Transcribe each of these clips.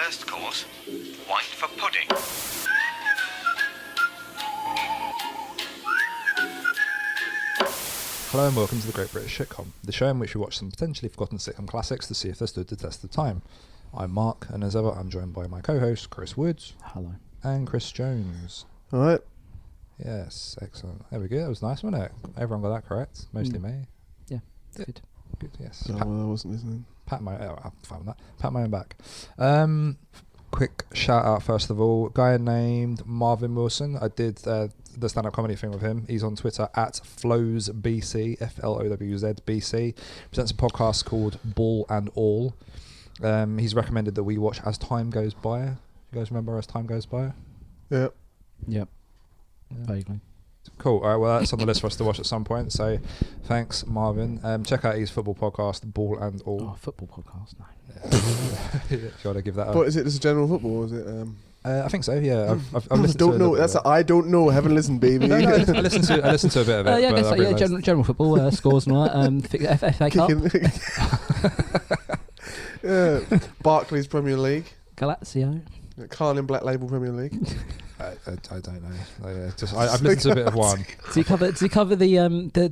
First course, white for pudding. Hello and welcome to the Great British Shitcom, the show in which we watch some potentially forgotten sitcom classics to see if they stood the test of time. I'm Mark, and as ever, I'm joined by my co-host, Chris Woods. Hello. And Chris Jones. All right. Yes, excellent. There we go. That was nice, wasn't it? Everyone got that correct. Mostly me. Yeah, good. Good, yes. No, I wasn't listening. Pat my own back. Quick shout out first of all, guy named Marvin Wilson. I did the stand-up comedy thing with him. He's on Twitter at FlowsBC, FLOWZBC. Presents a podcast called Ball and All. He's recommended that we watch As Time Goes By. You guys remember As Time Goes By? Yeah. Yep. Vaguely. Cool. All right. Well, that's on the list for us to watch at some point. So, thanks, Marvin. Check out his football podcast, Ball and All. Oh, football podcast. No. If you want to give that. But is it just general football? Or is it? I think so. Yeah. I've listened don't to know. That's I don't know. Haven't listened, baby. No, I listened to a bit of it. Yeah, I but guess I've so, yeah. realised- General football scores and all that. FA Cup, Barclays Premier League. Galazio. Carlin Black Label Premier League. I don't know. I've listened to a bit of one. Does he cover the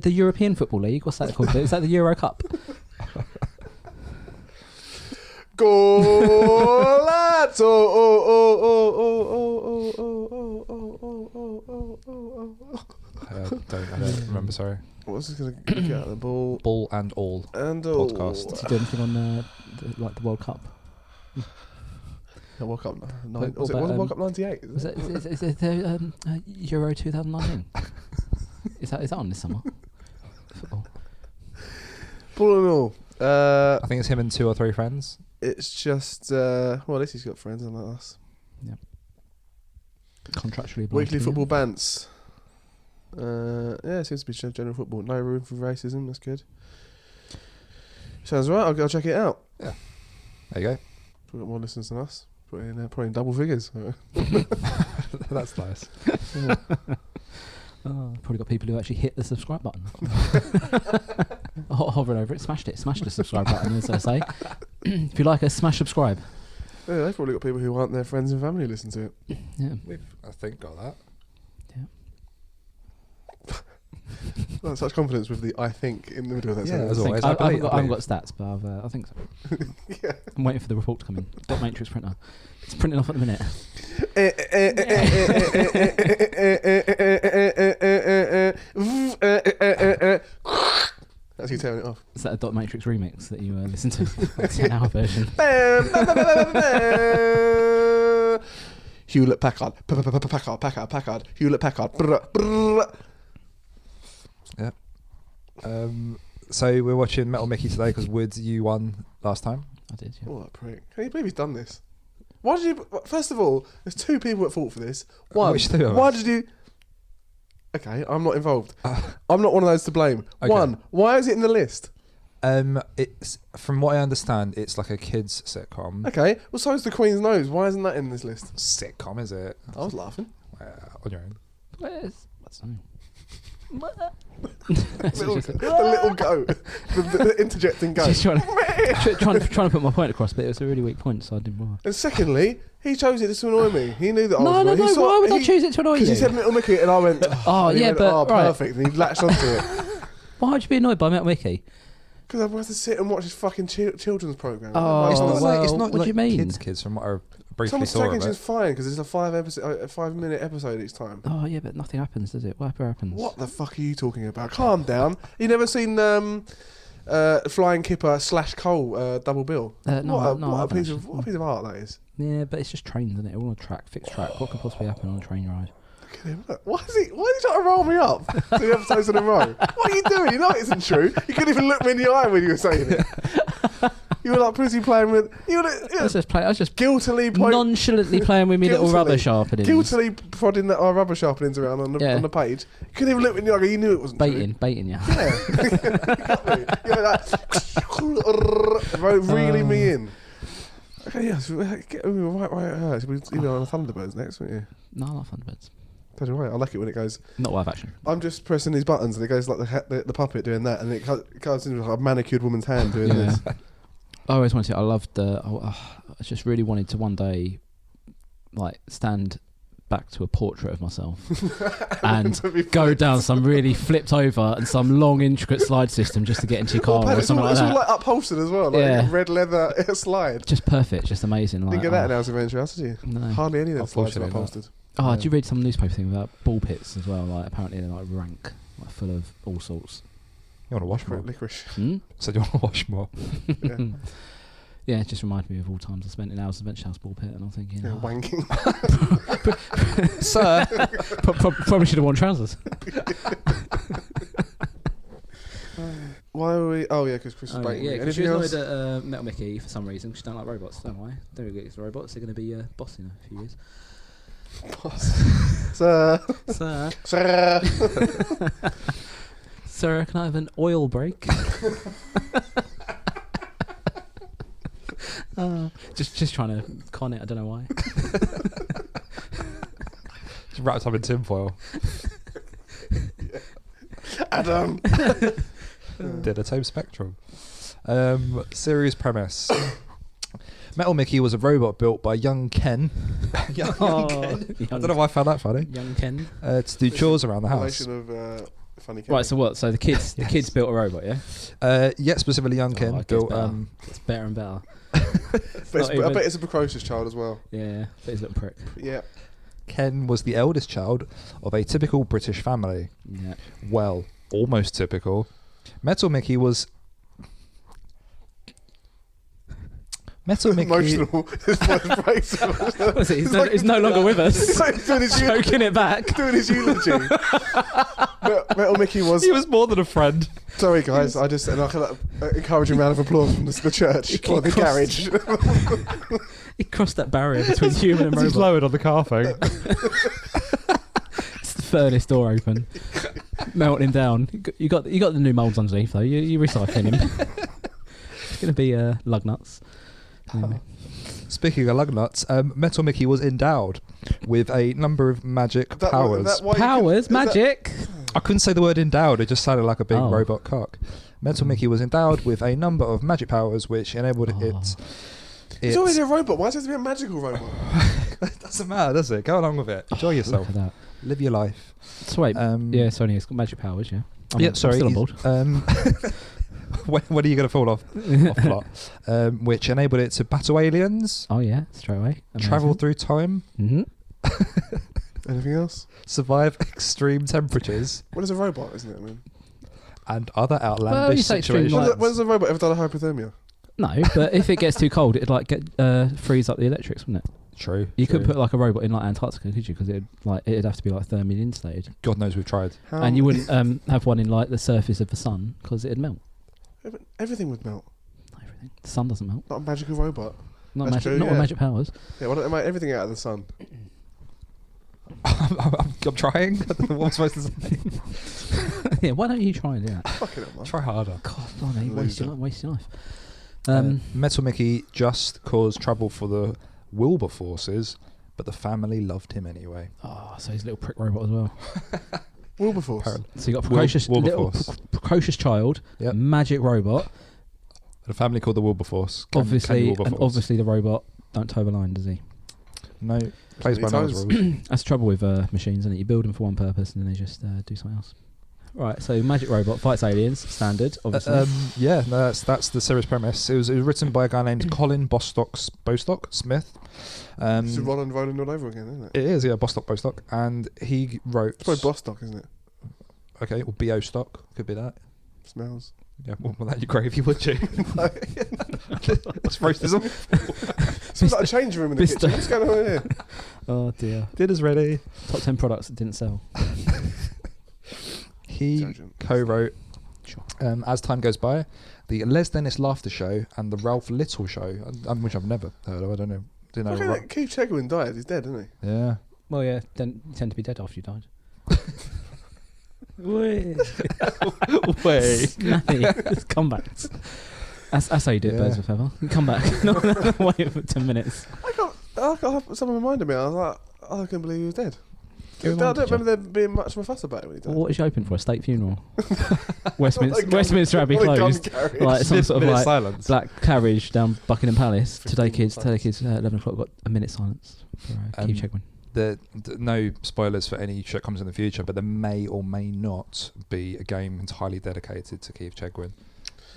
European Football League? What's that called? Is that the Euro Cup? Go lads! I don't remember. Sorry. What's this going to get out of the ball? Ball and All And podcast. Did he do anything on the World Cup? World Cup. What Was it about, World Cup '98? Is it the Euro 2019? Is that on this summer? Football. Ball and all. I think it's him and 2 or 3 friends. It's just well, at least he's got friends unlike us. Yeah. Contractually. Weekly football bants. Yeah, it seems to be general football. No room for racism. That's good. Sounds right. I'll check it out. Yeah. There you go. We've got more listeners than us. Probably in double figures. That's nice. Yeah. Oh, probably got people who actually hit the subscribe button. Hovering over it, smashed the subscribe button, as I say. If you like us, smash subscribe. Yeah, they've probably got people who aren't their friends and family listen to it. Yeah. We've, I think, got that. Well, such confidence with the "I think" in the middle of that Yeah, sentence. as always. I I haven't got stats, but I think so. Yeah. I'm waiting for the report to come in. Dot matrix printer. It's printing off at the minute. That's you turning it off. Is that a dot matrix remix that you listen to? The 10-hour version. Hewlett Packard. Packard. Hewlett Packard. Yeah. So we're watching Metal Mickey today because Woods, you won last time. I did, yeah. What a prick. Can you believe he's done this? Why did you... First of all, there's 2 people at fault for this. One, Which 2 of why us? did you... Okay, I'm not involved. I'm not one of those to blame. Okay. One, why is it in the list? It's from what I understand, it's like a kids sitcom. Okay, well, so is The Queen's Nose. Why isn't that in this list? Sitcom, is it? I was laughing. On your own. What's on? The little goat. The interjecting goat. Just trying to put my point across, but it was a really weak point, so I didn't bother. And secondly, he chose it just to annoy me. He knew that I was No, annoyed. He why would I choose it to annoy you? Because he said Little Mickey and I went, Oh, and he yeah, went, but... right. perfect. And he latched onto it. Why would you be annoyed by Metal Mickey? Because I have to sit and watch this fucking children's programme. Oh, It's not well, it's not what do like you mean? kids from what I briefly Thomas saw of Jenkins it. is fine because it's a 5-minute episode each time. Oh, yeah, but nothing happens, does it? Whatever happens? What the fuck are you talking about? Calm down. You never seen Flying Kipper / Cole Double Bill? No, what I a piece haven't of art that is. Yeah, but it's just trains, isn't it? We're on a track, fixed track. What could possibly happen on a train ride? Look at him. Look. Why is he trying to roll me up 2 episodes in a row? What are you doing? You know it isn't true. You couldn't even look me in the eye when you were saying it. You were like pretty playing with... I was just guiltily nonchalantly playing with me little rubber sharpenings. Guiltily prodding our rubber sharpenings around on the page. You couldn't even look me in the eye. You knew it wasn't true. Baiting you. Yeah. You were like... reeling me in. Okay, yeah. So right. You'll be on the Thunderbirds next, won't you? No, I like Thunderbirds. That's right. I like it when it goes... Not live action. I'm just pressing these buttons and it goes like the puppet doing that and it comes in with like a manicured woman's hand doing this. I always wanted to. I loved. I just really wanted to one day, like, stand back to a portrait of myself and go down some really flipped over and some long intricate slide system just to get into your car or something like it's that. all like upholstered as well, like Yeah. red leather slide. Just perfect, just amazing. Like, Didn't get that in House of Adventure, did you? No. Hardly any of them slides are Unfortunately not. upholstered. Oh, Yeah. did you read some newspaper thing about ball pits as well? Like, apparently they're like rank, like full of all sorts. You want to wash more? Licorice. Hmm? So you want to wash more? Yeah. Yeah, it just reminded me of all times I spent in House Adventure House ball pit, and I'm thinking, Yeah, oh, wanking. sir, probably should have worn trousers. Why were we? Oh yeah, because Chris was biting me. because she Anything was else? annoyed at Metal Mickey for some reason. She don't like robots. Don't know why. Don't really get robots. They're going to be boss in a few years. Sir. Sir, Sir. sir, can I have an oil break? Just trying to con it. I don't know why. Just wrapped up in tinfoil. Adam. Did a Tome Spectrum. Series premise. Metal Mickey was a robot built by young Ken. young Ken. I don't know why I found that funny. Young Ken. To do chores around the house. Relation of Funny Ken. Right. So what? So the kids, Yes. the kids built a robot. Yeah. Yeah, specifically young Ken Oh, it gets built. better. It's better and better. But I not bet it's a precocious child as well. Yeah. But he's a little prick. Yeah. Ken was the eldest child of a typical British family. Yeah. Well, almost typical. Metal Mickey was. Metal Mickey. Emotional. His voice breaks. What is it? He's no longer with us. He's like doing his Choking it back. doing his eulogy. Metal Mickey was. He was more than a friend. Sorry, guys. I just and I can encouraging round of applause from the church or the garage. He crossed that barrier between human and As he's robot. lowered on the car phone. It's the furnace door open, melting down. You got the new moulds underneath though. You recycling him. It's gonna be lug nuts. Anyway. Speaking of lug nuts, Metal Mickey was endowed with a number of magic powers. Powers, magic. I couldn't say the word endowed, it just sounded like a big Oh. robot cock. Metal Mickey was endowed with a number of magic powers which enabled Oh. He's already a robot. Why does it have to be a magical robot? It doesn't matter, does it? Go along with it. Enjoy yourself. Look at that. Live your life. So wait, yeah, Sony has got magic powers, yeah. I'm Sorry. still on board. When are you going to fall off plot? Which enabled it to battle aliens, Oh yeah, straight away. travel through time, Mm-hmm. Anything else? survive extreme temperatures, What is a robot, isn't it? I mean, and other Well, you outlandish say extreme, situations. like- when's a robot ever done a hypothermia? No, but if it gets too cold, it'd like get freeze up the electrics, wouldn't it? True. You true. couldn't put like a robot in like Antarctica, could you? Because it'd have to be like thermally insulated, God knows we've tried. How and you wouldn't have one in like the surface of the sun because it'd melt. Everything would melt. Not everything. The sun doesn't melt. Not a magical robot. Not That's magic. true, Not with yeah. magic powers. Yeah, why don't they make everything out of the sun? I'm trying. I don't know what I'm supposed to say. Yeah. Why don't you try and do that? Fucking hell, man. Try harder. God, blimey, waste your life. Metal Mickey just caused trouble for the Wilburforces, but the family loved him anyway. Oh, so he's a little prick robot as well. Wilburforce. Apparently. So you got precocious, little Wilburforce. precocious child, Yep. magic robot. A family called the Wilburforce. Ken Obviously, and Wilburforce. obviously the robot don't toe the line, does he? No, plays by He no toes. rules. That's the trouble with machines, isn't it? You build them for one purpose and then they just do something else. Right, so magic robot fights aliens, standard, obviously. Yeah, no, that's the series premise. It was written by a guy named Colin Bostock Smith. It's Roland rolling all over again, isn't it? It is, yeah, Bostock, and he wrote. It's probably Bostock, isn't it? Okay, or BO stock could be that. Smells. Yeah, well, that you gravy, would you? Let's roast this up. Seems like a change room in the Mr. kitchen. What's going on here? Oh dear. Dinner's ready. Top 10 products that didn't sell. He Detergent. co-wrote, Sure. as time goes by, the Les Dennis Laughter Show and the Ralph Little Show, which I've never heard of. I don't know. Didn't Look know. at that. Keith Chegwin died. He's dead, isn't he? Yeah. Well, yeah, then you tend to be dead after you died. Wait. Snappy. It's comebacks. That's how you do it, Yeah. Birds of a Feather. You come back. no, wait for 10 minutes. I got someone reminded me. I was like, I couldn't believe he was dead. He I don't reminded you. remember there being much of a fuss about it when he died. Well, what is you hoping for? A state funeral? Like Westminster Abbey like a gun closed. carriage. Like some sort of Minute like silence. black carriage down Buckingham Palace. 15 Today kids, 11 o'clock got a minute silence for Keith Chegwin. No spoilers for any shit comes in the future, but there may or may not be a game entirely dedicated to Keith Chegwin.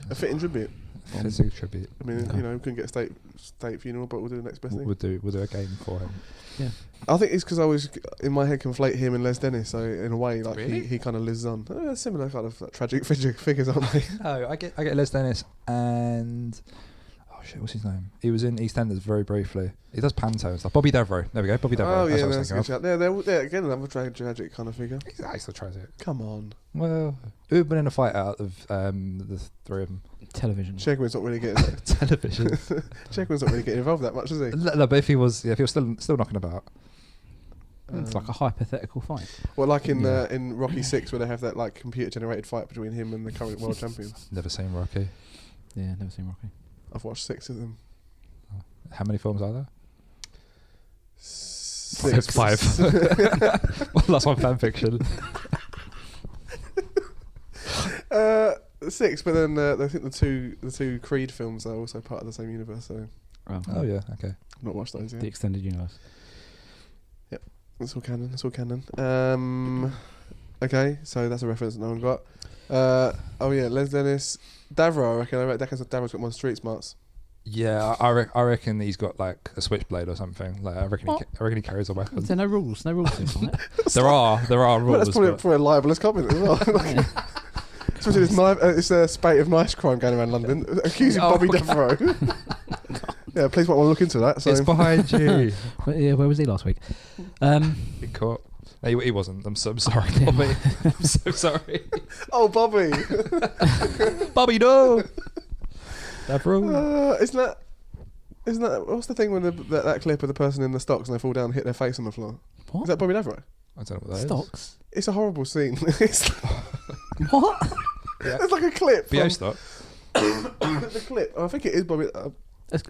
A fitting tribute. Physical tribute. I mean, you know, we couldn't get a state funeral, but we'll do the next best thing. We'll do a game for him. Yeah. I think it's because I was in my head conflate him and Les Dennis, so in a way, like Really? he kind of lives on. Similar kind of tragic figures, aren't they? No, I get Les Dennis and oh shit, what's his name? He was in EastEnders very briefly. He does Panto and stuff. Bobby Devereaux. There we go. Bobby Devereaux. Oh That's yeah, what I that's was good thinking shout. of. Yeah, again another tragic kind of figure. He's still tragic. Come on, Well, who'd been in a fight out of the three of them? Television. Chegwin's not really getting Television. Chegwin's not really getting involved that much, is he? No, but if he was still knocking about. It's like a hypothetical fight. Well, like in Yeah. in Rocky 6, where they have that like computer generated fight between him and the current world champion. Never seen Rocky. Yeah, never seen Rocky. I've watched 6 of them. How many films are there? 6. 5. Well, that's one fan fiction. 6, but then I think the two Creed films are also part of the same universe. So Oh yeah, okay. I've not watched those yet. The extended universe. It's all canon. It's all canon. Okay, so that's a reference that no one got. Oh yeah, Les Dennis, Davro. I reckon Davro's got more street smarts. Yeah, I reckon he's got like a switchblade or something. Like I reckon he carries a weapon. There are no rules. No rules to this fight. There are Well, rules. that's probably, but probably a libelous comment as well. Yeah. Especially this a spate of knife crime going around London, accusing Oh, Bobby okay. Devereaux. Yeah, please might want to look into that. So. it's behind you. Where was he last week? He caught. No, he wasn't. I'm so sorry, Bobby. I'm so sorry. Oh, Bobby! Bobby, no. Davro. Isn't that what's the thing when that clip of the person in the stocks and they fall down and hit their face on the floor? What? Is that Bobby Devereaux? I don't know what that is. Stocks? It's a horrible scene. It's What? Yeah. There's like a clip. BO From, stock. the clip. I think it is Bobby.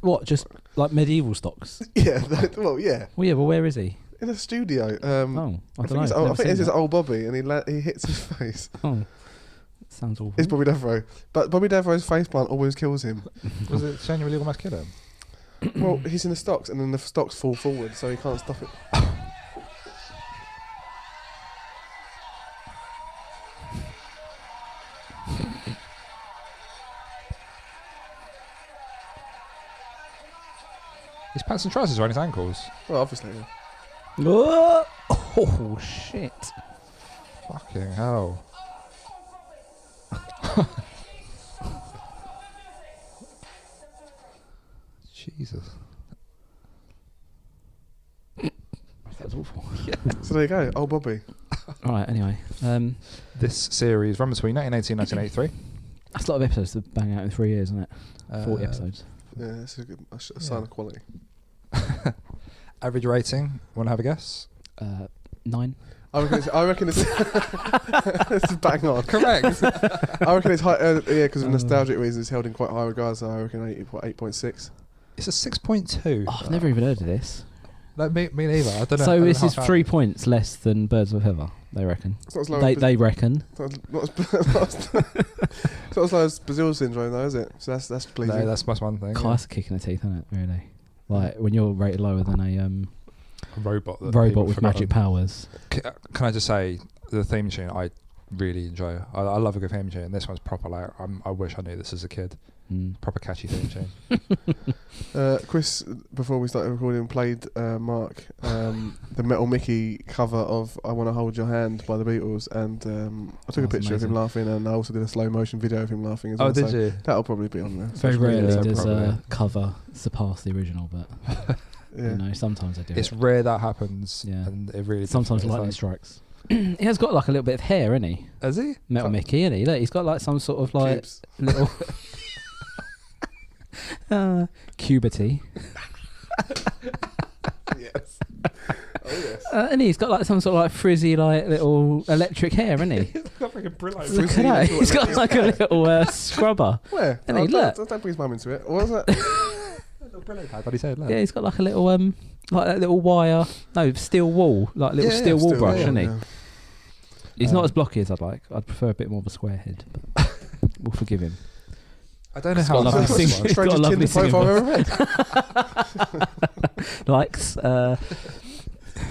What? Just like medieval stocks? Yeah. Well, yeah. Well, yeah. Well, where is he? In a studio. Oh, I I don't think, know. it's, Never I think seen it's his that. old Bobby, and he hits his face. Oh, sounds awful. It's Bobby Devereaux, but Bobby Devereaux's face plant always kills him. Was it genuinely almost kill him? Well, he's in the stocks, and then the stocks fall forward, so he can't stop it. His pants and trousers are on his ankles. Well, obviously. Yeah. Oh shit! Fucking hell. Jesus. That's awful. So there you go, old Bobby. All right. Anyway, This series ran between 1980 and 1983. that's a lot of episodes to bang out in 3 years, isn't it? 40 episodes. Yeah, it's a sign of quality. Average rating. Want to have a guess? 9. I reckon it's it's bang on. Correct. I reckon it's high. Yeah, because of nostalgic reasons, it's held in quite high regard. So I reckon 8.6. It's a 6.2. Oh, I've never even heard of this. Like, me neither. I don't know. I So don't this know is how 3 points less than Birds of a Feather. They reckon. It's not as low. They reckon. It's not as low as Brazil syndrome, though, is it? So that's pleasing. No, that's one thing. Class kick in the teeth, isn't it? Really. Like when you're rated lower than A robot. That robot people with forgot magic on. powers. Can I just say the theme tune I really enjoy. I love a good theme tune. This one's proper. Like I wish I knew this as a kid. Proper catchy theme tune. Chris, before we started recording, played Mark the Metal Mickey cover of "I Want to Hold Your Hand" by the Beatles, and I took a That's picture of him amazing. laughing, and I also did a slow motion video of him laughing as well. Oh, did so you? That'll probably be on there. Very Social media, rarely does probably. a cover surpass the original, but Yeah. you know, sometimes I do. It's it. rare that happens. Yeah. And it really. Sometimes it's lightning like, strikes. He has got like a little bit of hair, isn't he? Has he? Metal Mickey, isn't he? Look, he's got like some sort of like Pubes. little cubity. Yes. Oh yes. And he's got like some sort of like frizzy, like little electric hair, isn't he? Got like a Brillo. Look Frizzy at that. little He's got like a little scrubber. Where? And he don't look. bring his mum into it. What was that? Little Brillo pad on his head. Look. Yeah, he's got like a little like that little wire. No, steel wool, like little Yeah, steel wall Still, brush, yeah, isn't he? yeah. He's not as blocky as I'd like. I'd prefer a bit more of a square head. But we'll forgive him. I don't know It's how got a lovely famous sing- was. it's got a Strangest lovely Tinder singing profile I've ever read. Likes.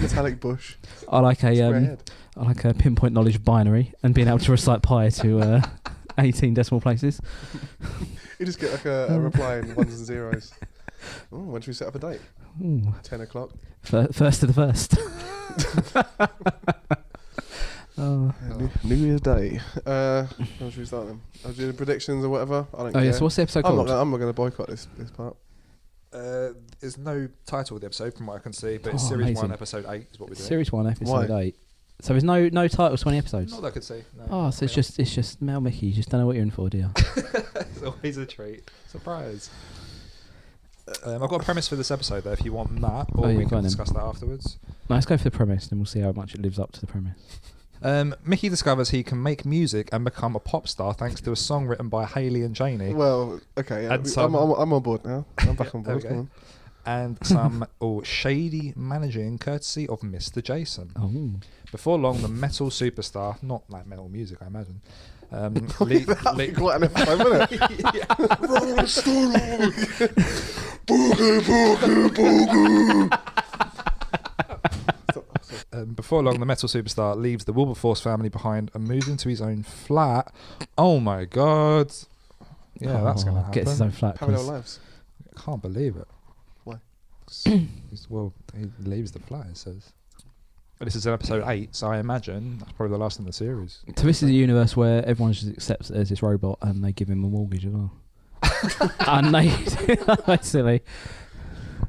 Metallic bush. I like Square a head. I like a pinpoint knowledge of binary and being able to recite pi to 18 decimal places. You just get like a reply in ones and zeros. Oh, when should we set up a date? Ooh. 10 o'clock. First to the first. Oh. New Year's Day. How should we start then? I'll do the predictions or whatever. I don't Oh care. yeah, so what's the episode I'm called? not going to boycott this part. There's no title of the episode from what I can see, but it's Oh, Series amazing. 1, Episode 8 is what we're doing. Series 1, episode Why? 8. So there's no titles, 20 episodes. Not that I could see. No. Oh, so it's just Mel Mickey. You just don't know what you're in for, do you? It's always a treat. Surprise. I've got a premise for this episode, though, if you want that, or Oh, yeah, we go can on then. discuss that afterwards. No, let's go for the premise, and we'll see how much it lives up to the premise. Mickey discovers he can make music and become a pop star thanks to a song written by Haley and Janey. Well, okay. Yeah, And some- I'm on board now. I'm back on board. Okay. Come on. And some shady managing courtesy of Mr. Jason. Oh. Before long, the metal superstar, not like metal music, I imagine. That'd be quite an episode, wouldn't it? Roll the stone. Boogie, boogie, boogie. Before long, the metal superstar leaves the Wilburforce family behind and moves into his own flat. Oh my god! Yeah, that's gonna happen. Gets his own flat. Parallel 'cause- lives. I can't believe it. Why? Well, he leaves the flat. It says. But this is in episode 8, so I imagine that's probably the last in the series. So this is a universe where everyone just accepts it as this robot, and they give him a mortgage as well. And they basically.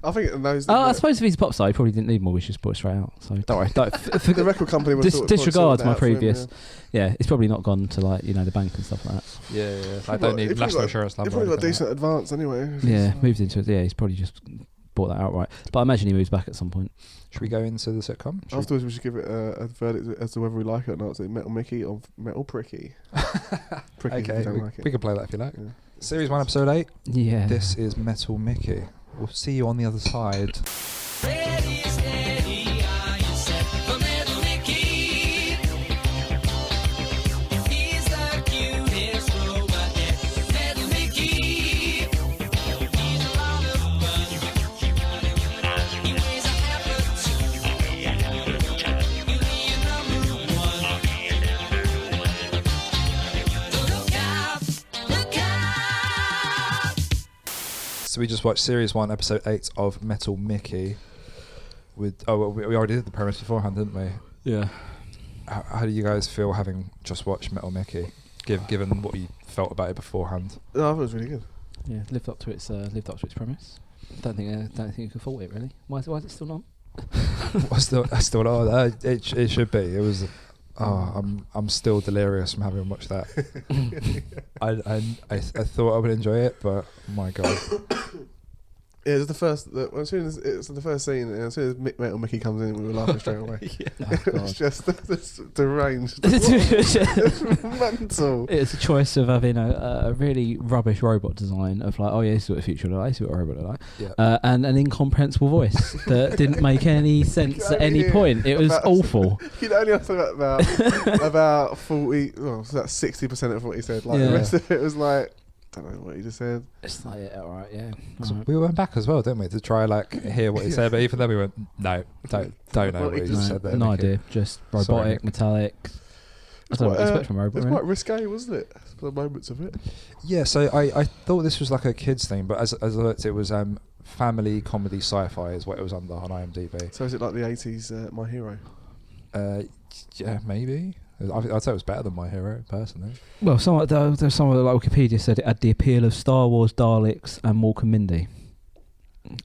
I think in those. Oh, I suppose if he's a pop star, he probably didn't need mortgage. Just put it straight out. So don't worry. the record company would disregard my sort it out for him, previous. Yeah, it's probably not gone to the bank and stuff like that. Yeah. I don't need You've national probably insurance got, number. You've probably or got anything decent advance anyway. Yeah, moved into it. Yeah, he's probably just bought that outright. But I imagine he moves back at some point. like that. Should we go into the sitcom? Should we- Afterwards, we should give it a verdict as to whether we like it or not. Is it Metal Mickey or Metal Pricky? Pricky if Okay, you don't we, like it. we can play that if you like. Yeah. Series 1, episode 8. Yeah. This is Metal Mickey. We'll see you on the other side. Ready, steady, are you set for Metal Mickey? He's the cutest robot yet. Metal Mickey. He's a lot of fun. He weighs a half a ton. He'll be your number one. So look out. So we just watched Series 1, Episode 8 of Metal Mickey. We already did the premise beforehand, didn't we? Yeah. How do you guys feel having just watched Metal Mickey, given what you felt about it beforehand? No, I thought it was really good. Yeah, lived up to its premise. Don't think you can fault it really. Why is it still on? I still not. It should be. It was. I'm still delirious from having watched that. I thought I would enjoy it, but my god. Yeah, it was the first. As soon as it's the first scene, and as soon as Metal Mickey comes in, we were laughing straight away. Oh, It's just this deranged. It's It's mental. a choice of having a really rubbish robot design of like, oh yeah, this is what the future will look like, this is what a robot will look like, Yeah. and an incomprehensible voice that didn't make any sense at any hear point. It was about- awful. You'd only have to about 40, well, so that's 60% of what he said. Like Yeah. the rest of it was like, don't know what he just said. It's like, yeah, all right, yeah. So All right. we went back as well, didn't we, to try hear what he said? But even then, we went, no, don't know Well, what he he just No, said there. no Mickey. idea. Just Sorry, robotic, Nick. metallic. I It's don't know what you quite, expect from a It robot. was Really. quite risque, wasn't it? For the moments of it. Yeah, so I thought this was like a kids thing, but as I looked, it was family comedy sci-fi is what it was under on IMDb. So is it like the 80s My Hero? Yeah, maybe. I'd say it was better than My Hero, personally. Well, there's someone like Wikipedia said it had the appeal of Star Wars, Daleks, and Mork and Mindy.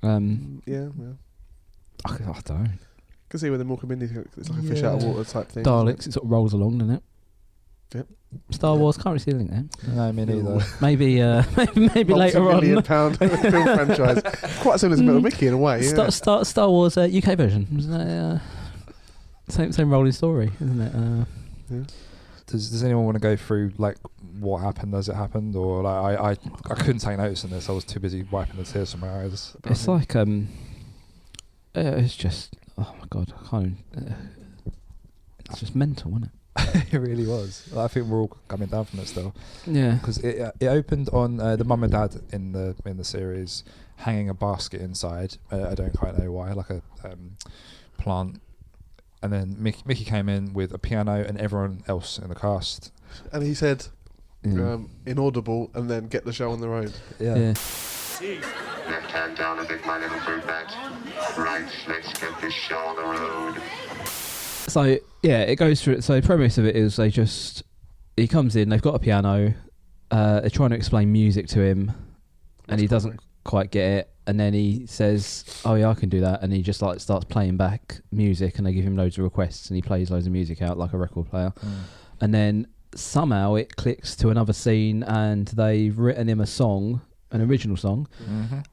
Yeah. I don't know. Can see where the Mork and Mindy, it's like a fish out of water type thing. Daleks, it sort of rolls along, doesn't it? Yep. Star Wars, can't really see the link there. No, me neither. Maybe later Multi-million on. pound film franchise. Quite similar to Metal Mickey in a way. Yeah. Star Wars UK version. Wasn't it, same rolling story, isn't it? Does anyone want to go through like what happened as it happened, or like I couldn't take notice in this. I was too busy wiping the tears from my eyes. It's like It's just, oh my god, I can't even, it's just mental, isn't it? It really was. I think we're all coming down from it still. Yeah. Because it opened on the mum and dad in the series hanging a basket inside. I don't quite know why, like a plant. And then Mickey came in with a piano and everyone else in the cast. And he said, inaudible, and then get the show on the road. Yeah. Left hand down and make my little fruit bat. Right, let's get this show on the road. So yeah, it goes through. So the premise of it is he comes in, they've got a piano, they're trying to explain music to him, and he doesn't quite get it. And then he says, "Oh yeah, I can do that," and he just like starts playing back music, and they give him loads of requests, and he plays loads of music out like a record player. And then somehow it clicks to another scene, and they've written him a song, an original song,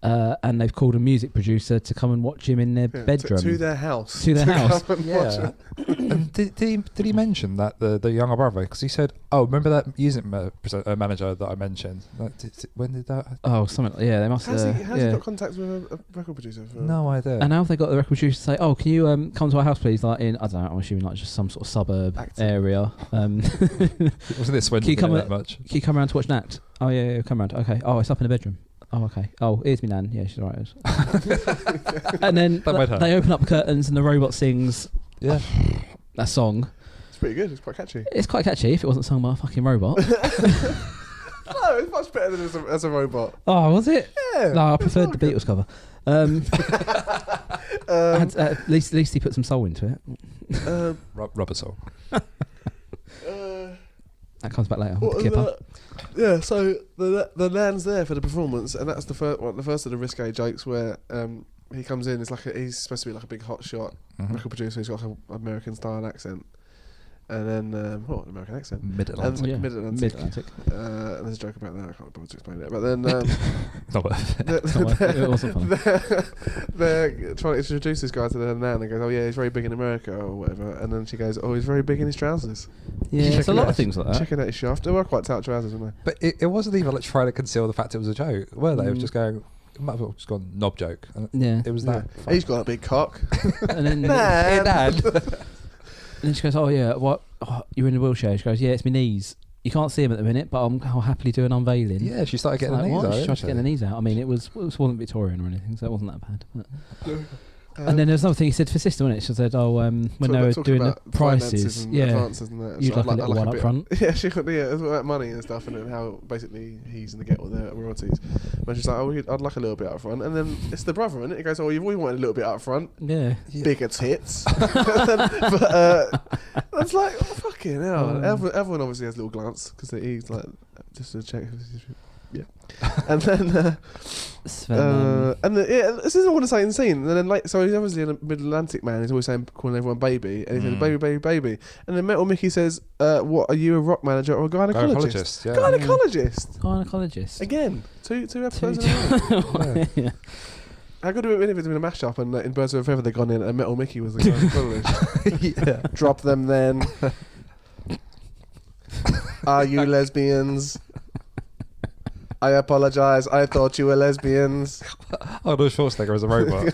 and they've called a music producer to come and watch him in their bedroom. To their house. To their house. Come and watch Yeah. it. And did he mention that the younger brother? Because he said, "Oh, remember that music manager that I mentioned? Like, when did that?" Oh, something. Yeah, they must. How's he yeah. got contacts with a record producer? No idea. And now they got the record producer to say, "Oh, can you come to our house, please?" Like in, I don't know, I'm assuming like just some sort of suburb area. Wasn't this when Can you come that much? Can you come around to watch an act? Oh yeah, come around. Okay. Oh, it's up in the bedroom. Oh, okay. Oh, here's me nan. Yeah, she's alright. And then they open up the curtains and the robot sings that song. It's pretty good. It's quite catchy. It's quite catchy if it wasn't sung by a fucking robot. No, it's much better than as a robot. Oh, was it? Yeah. No, I preferred the Beatles cover. At least he put some soul into it. Rubber soul. That comes back later. What was Kipper. that? Yeah, so the nan's there for the performance, and that's the first of the risque jokes where he comes in. It's like he's supposed to be like a big hotshot record producer. He's got like an American style accent, and then what an American accent? Mid-Atlantic. Yeah. Mid-Atlantic. And there's a joke about that. I can't bother to explain it. But then Not worth it. It wasn't funny. they're trying to introduce this guy to the nan and goes, "Oh yeah, he's very big in America or whatever." And then she goes, "Oh, he's very big in his trousers." Yeah, it's a Checking lot out- of things like that. Checking out his shaft. They were quite tight trousers, weren't But it wasn't even like trying to conceal the fact it was a joke, were they? It was just going, it might have well just gone knob joke. And Yeah. it was they? that. Yeah. He's got a big cock. And then, Nan. and then she goes, "Oh yeah, what? Oh, you're in a wheelchair?" She goes, "Yeah, it's my knees. You can't see them at the minute, but I'll happily do an unveiling." Yeah, she started getting Like, her knees what? out. She tried didn't to get the knees out. I mean, it wasn't Victorian or anything, so it wasn't that bad. But. And Um, then there's another thing he said for sister, wasn't it? She said, "Oh, when they were doing the prices, and yeah, advances and that. you'd So like a little one up bit- front." Yeah, she could. Yeah, it's about money and stuff, and then how basically he's going to get all the royalties. But she's like, "Oh, I'd like a little bit up front," and then it's the brother, and it goes, "Oh, you've always wanted a little bit up front, Yeah, bigger tits." But it's like, oh, fucking hell. Everyone obviously has a little glance because he's like just to check. Yeah, and then. Sven, This isn't what I'm saying. Scene, and then so he's obviously a Mid-Atlantic man. He's always calling everyone baby, and he says baby, baby, baby. And then Metal Mickey says, "What are you, a rock manager or a gynecologist?" Yeah. Gynecologist gynecologist. again. Two episodes in a row. Yeah. How good would it have been if it had been a mashup and in Birds of a Feather they gone in and Metal Mickey was the gynecologist? Yeah. Drop them then. Are you lesbians? I apologize. I thought you were lesbians. Arnold Schwarzenegger as a robot.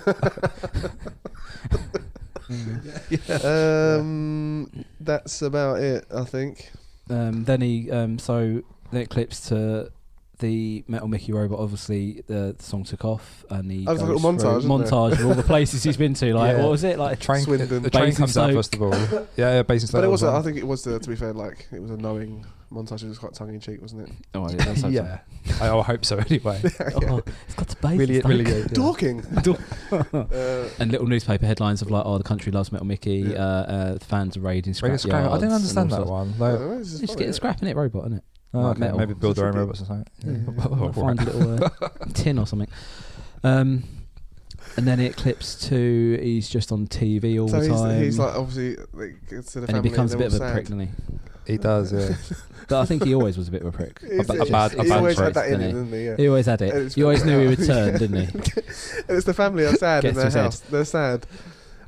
That's about it, I think. Then it clips to the Metal Mickey robot. Obviously, the song took off, and he Oh, it's like a goes little montage, through isn't montage of all the places he's been to. Like, Yeah. what was it? Like, The train Swindon. comes out Basingstoke. first of all. Yeah, Basingstoke. But it was, was I on. think it was, to be fair, like, it was a knowing montage. It was quite tongue-in-cheek, wasn't it? oh, yeah, that's Yeah, I hope so anyway. Oh, it's got to base. Really good. Yeah. Talking. And little newspaper headlines of like, "Oh, the country loves Metal Mickey. Fans are raiding Radio scrap Scrap. I yards didn't understand and that all one. I Like, don't know, it's just Just funny, get a scrapping it robot, isn't it? okay, metal. maybe build their own Just robots or something. Might find a little tin or something. And then it clips to he's just on TV all So the time. he's like, obviously, like, it's to the and family. he becomes a they're bit of all a sad. prick, doesn't he? He does, yeah. But I think he always was a bit of a prick. He's- a bad he always trait, had that in didn't him, he? didn't he? Yeah. He always had And it. it's You always knew he would yeah. turn, didn't he? And it's the family are sad in Gets their his head. house. They're sad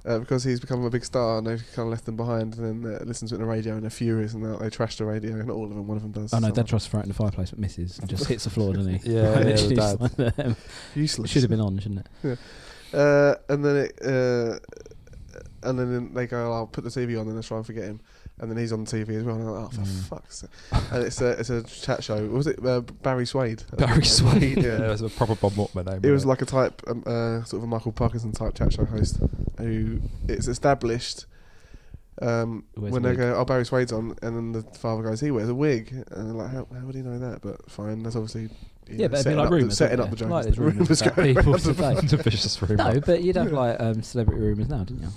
because he's become a big star and they've kind of left them behind. And then listen to it on the radio and they're furious and they trash the radio. Not all of them. One of them does. Oh no, Some Dad tries to throw it in the fireplace but misses and just hits the floor, doesn't he? Yeah, Literally Dad. just like, useless. should have been on, shouldn't it? And then they go, I'll put the TV on and let's try and forget him. And then he's on the TV as well. And I'm like, oh, for fuck's sake. And it's a chat show. What was it? Barry Swade. Barry Swade. Yeah. It was a proper Bob Mortimer name. It was like a type, sort of a Michael Parkinson type chat show host who it's established when they go, oh, Barry Swade's on, and then the father goes, he wears a wig. And they're like, how would he know that? But fine, that's obviously... Yeah, but it'd be like rumours. Setting up the jokes. Like there's rumours about going people around today. The vicious rumour. No, but you'd have like celebrity rumours now, didn't you?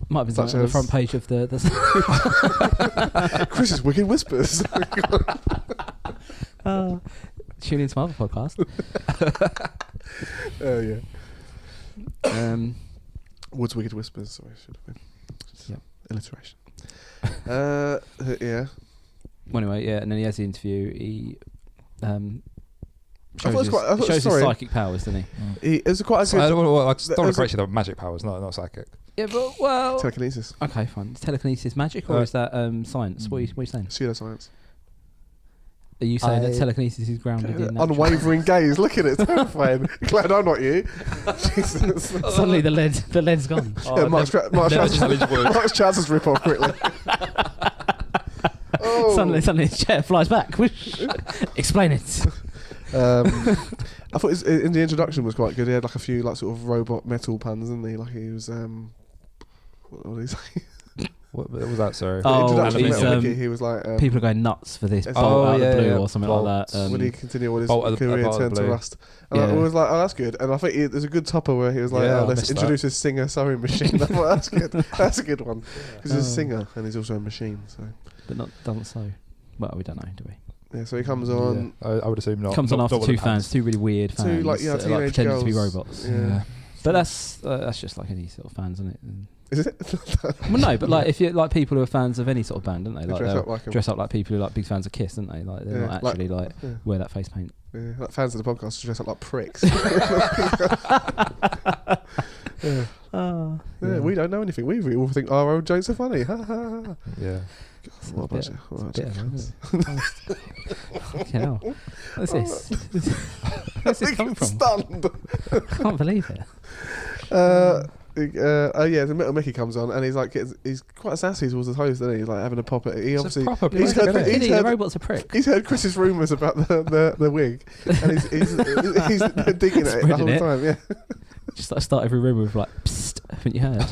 Might have been Such something on the as- front page of the Chris's Wicked Whispers. tune into my other podcast. Oh, yeah. Um, Wood's Wicked Whispers, sorry, should have been. Yep. Alliteration. Yeah. well, anyway, yeah, and then he has the interview. He thought it was quite- I thought- shows his sorry. psychic powers, doesn't he? It was quite a So I good don't want to there's a- correct you, the magic powers, not psychic. Yeah, but well, telekinesis, okay, fine. Is telekinesis magic or is that science? What are you saying? pseudoscience. Are you saying that telekinesis is grounded in Unwavering gaze, look at it, terrifying. Glad I'm not you. Jesus. Suddenly the lead's gone. Yeah, Mark challenge wood. Mark's chances rip off quickly. Oh. Suddenly his chair flies back. Explain it. I thought in the introduction was quite good. He had like a few like sort of robot metal puns, didn't he? Like he was what did he say? What was that, sorry? The Oh, introduction he's, of Metal Mickey, he was like people are going nuts for this. Yes. Bolt out of the blue yeah. or something like that. when he continued with his Bolt of the- career Bolt of the turned to Blue. rust. And Yeah. I was like, oh, that's good. And I think there's a good topper where he was like, Yeah, I let's missed introduce his singer sewing machine. I thought that's good. That's a good one because he's a singer and he's also a machine. So But doesn't so. Well, we don't know, do we? yeah, so he comes on. Yeah, I would assume not. Comes on Not after with two the pants. fans, two really weird fans, Two like that are, teenage pretending to be girls. robots. Yeah. But that's just like any sort of fans, isn't it? Is it? Well, no, but like if you like people who are fans of any sort of band, don't they? They Like dress they'll up like 'em. dress up like people who are like big fans of Kiss, don't they? Like they're Yeah, not like- actually like yeah. wear that face paint. Yeah, like fans of the podcast dress up like pricks. Yeah, we don't know anything. We all think our own jokes are funny. Ha, ha, ha. Yeah. What a bunch of Fucking hell. What's this? Where's this come from? Stunned. I can't believe it. Yeah, the Metal Mickey comes on and he's like, he's quite sassy towards the host, isn't he? He's like having a pop at it. He It's obviously, a proper he's prick, heard, isn't it? he's The heard, robot's a prick. he's heard Chris's rumours about the wig, and he's digging at it the Spreading whole it. time. Yeah. Just like start every room with like, psst, haven't you heard?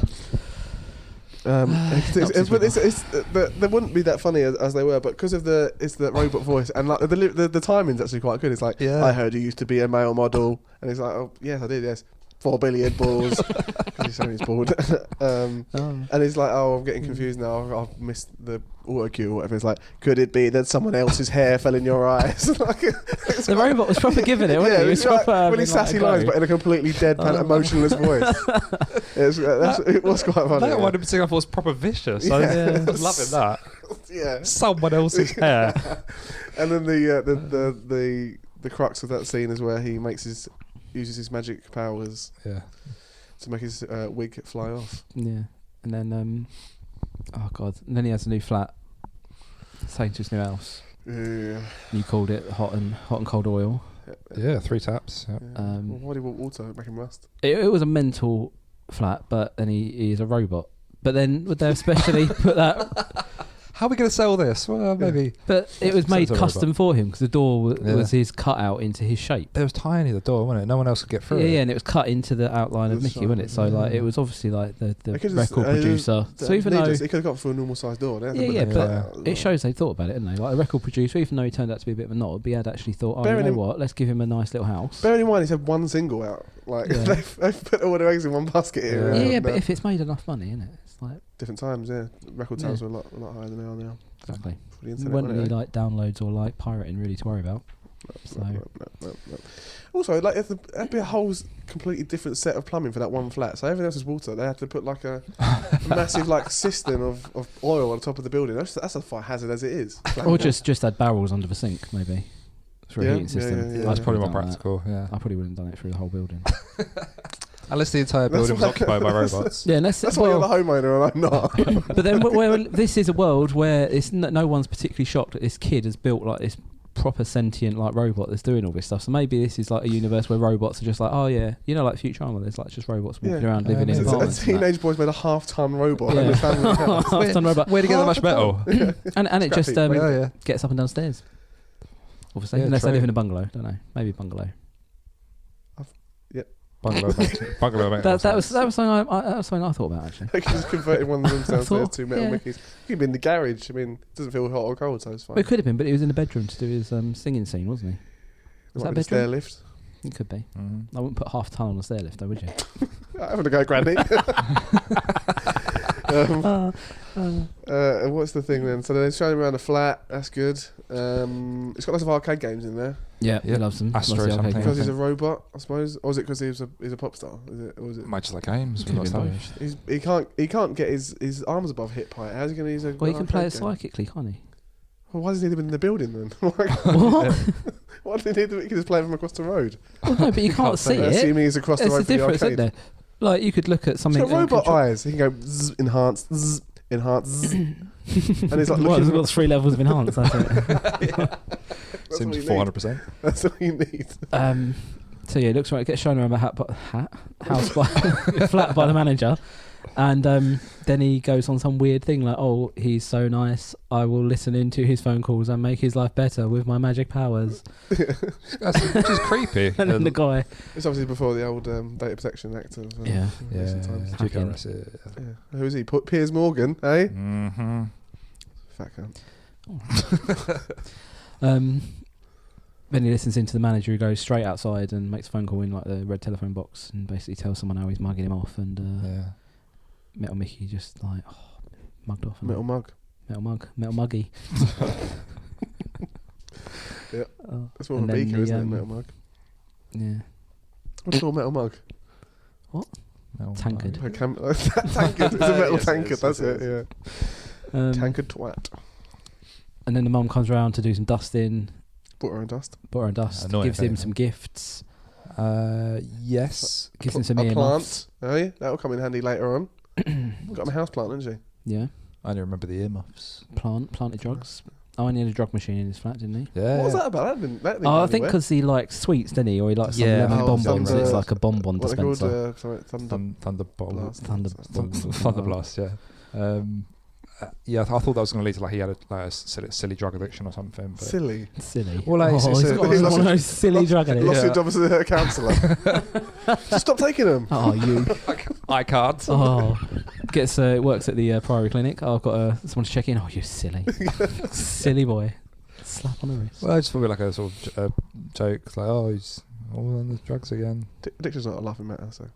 But they wouldn't be that funny as they were, but because of it's the robot voice and like the timing's actually quite good. It's like, Yeah. I heard you used to be a male model, and he's like, oh yes, I did, yes. 4 billion balls. He's saying he's bald. And he's like, oh, I'm getting confused now. I've missed the auto cue or whatever. It's like, could it be that someone else's hair fell in your eyes? Like, The robot was proper giving it, wasn't he? He was it's like proper really having, like, sassy a go. lines, but in a completely deadpan, emotionless voice. It was quite funny. That yeah. one in particular was proper vicious. Yeah. I was loving that. Yeah. Someone else's hair. And then the crux of that scene is where he uses his magic powers Yeah. to make his wig fly off. Yeah, and then oh god, and then he has a new flat, saying to his new house. Yeah. You called it hot and cold oil. Yeah, 3 taps. Yeah. Well, why do you want water? Make him rust. It was a mental flat, but then he is a robot. But then would they have specially put that? How are we going to sell this? Well, maybe. But it was made Sounds a custom for him because the door Yeah. was his cut out into his shape. It was tiny, the door, wasn't it? No one else could get through Yeah, it. yeah, and it was cut into the outline of The Mickey, wasn't it? So like, it was obviously like the They could've just- record producer. So even though he could have gone for a normal sized door. They had to yeah, put yeah, the- but it shows they thought about it, didn't they? Like a record producer, even though he turned out to be a bit of a knob, he had actually thought, oh, Bearing you know in- what? Let's give him a nice little house. Bearing in mind, he's had one single out. Like Yeah. they've put all their eggs in one basket here. Yeah. Yeah, and, but if it's made enough money, isn't it? It's like different times, yeah, record Yeah. sales were a lot higher than they are now. exactly. For the There internet, weren't weren't any they? like downloads or like pirating really to worry about. So No. Also, like that'd be a whole completely different set of plumbing for that one flat. So everything else is water. They had to put like a massive like cistern of oil on top of the building. That's a fire hazard as it is. or just had barrels under the sink, maybe for a Yeah, heating system. yeah, yeah. That's I'd probably more done that. practical, yeah. I probably wouldn't have done it through the whole building. Unless the entire building was why- occupied by robots. Yeah, That's why you're the homeowner and I'm not. but then this is a world where it's no one's particularly shocked that this kid has built like this proper sentient like robot that's doing all this stuff. So maybe this is like a universe where robots are just like, oh yeah, you know, like Futurama. There's like just robots walking around living in A apartments. and that. teenage boy's made a half-ton robot. Yeah. In his family house. Half-ton robot. Where'd he get the much metal? And it just Scrappy. gets up and downstairs. Obviously, Yeah, unless they true. live in a bungalow. Don't know. Maybe a bungalow. Bungalow. That was something I thought about actually. They can just converted one of them downstairs thought, to metal yeah. Mickeys. He could be in the garage. I mean, it doesn't feel hot or cold, so it's fine. Well, it could have been, but he was in the bedroom to do his singing scene, wasn't he? Was Might that be the stair bedroom? lift. It could be. Mm-hmm. I wouldn't put half a ton on a stair lift, though, would you? Having a go, Granny. What's the thing then? So they're showing around the flat. That's good. It's got lots of arcade games in there. Yeah, he loves them. Astro Loves the arcade something. Because games. he's a robot, I suppose, or is it because he's a pop star? Is it? Or is it? Might just like games. Could We've have got been stuff. both. He can't get his arms above hip height. How's he going to use a? Well, he can play it arcade game? psychically, can't he? Well, why does he need them in the building then? What? Why do they need them? He can just play them across the road. Well, no, but you can't see it. Assuming he's across the It's road the from the difference, isn't arcade. there? Like, you could look at He's something... got robot eyes. He can go zzz, enhance, zzz, enhance, zzz. And he's like Well, looking. there's got 3 levels of enhance, that's it. That's all Seems you need. 400%. That's all you need. So yeah, it looks right. Gets shown around the house by flat by the manager, and then he goes on some weird thing like, "Oh, he's so nice. I will listen into his phone calls and make his life better with my magic powers." Which is creepy. And then the guy, It's obviously before the old Data Protection Act of Yeah. recent times. Hacking. Yeah. Who is he? Piers Morgan, eh? Mm-hmm. Fat cunt. then he listens into the manager who goes straight outside and makes a phone call in like the red telephone box and basically tells someone how he's mugging him off, and Metal Mickey just like mugged off. Metal mug. Metal Muggy. Yeah. That's more and of a then beaker, the, isn't it? Metal mug. Yeah. What's called metal mug? Tankard. A tankard. It's a metal Yes, tankard. yes, That's yes, it. Yeah. Tankard twat. And then the mum comes around to do some dusting, Bought her own dust. bought her a dust, Annoying gives him thing. some gifts, Yes. gives him some A earmuffs. plant. Eh? That'll come in handy later on. Got him a house plant, didn't she? Yeah, I only remember the earmuffs. planted drugs. Oh, and he had a drug machine in his flat, didn't he? Yeah. What was that about? That didn't Oh, go I think anywhere. because he likes sweets, didn't he? Or he likes some Yeah. lemon Oh, bonbons. Thunder- It's like a bonbon What are they called? dispenser. Thunderbolt. Blast. Thunderblast, yeah. Yeah, I thought that was going to lead to like he had a silly drug addiction or something. But Silly. Silly. Well, like, oh, it's he's a- got he's one lost of his- those silly drug addicts. Lost Yeah. your job as a counsellor. Just stop taking them. Oh, you. I can't. Oh, works at the Priory Clinic. Oh, I've got someone to check in. Oh, you silly, silly boy. Slap on the wrist. Well, I just thought it'd be like a sort of joke. It's like, oh, he's all on the drugs again. Addiction's not a laughing matter, so.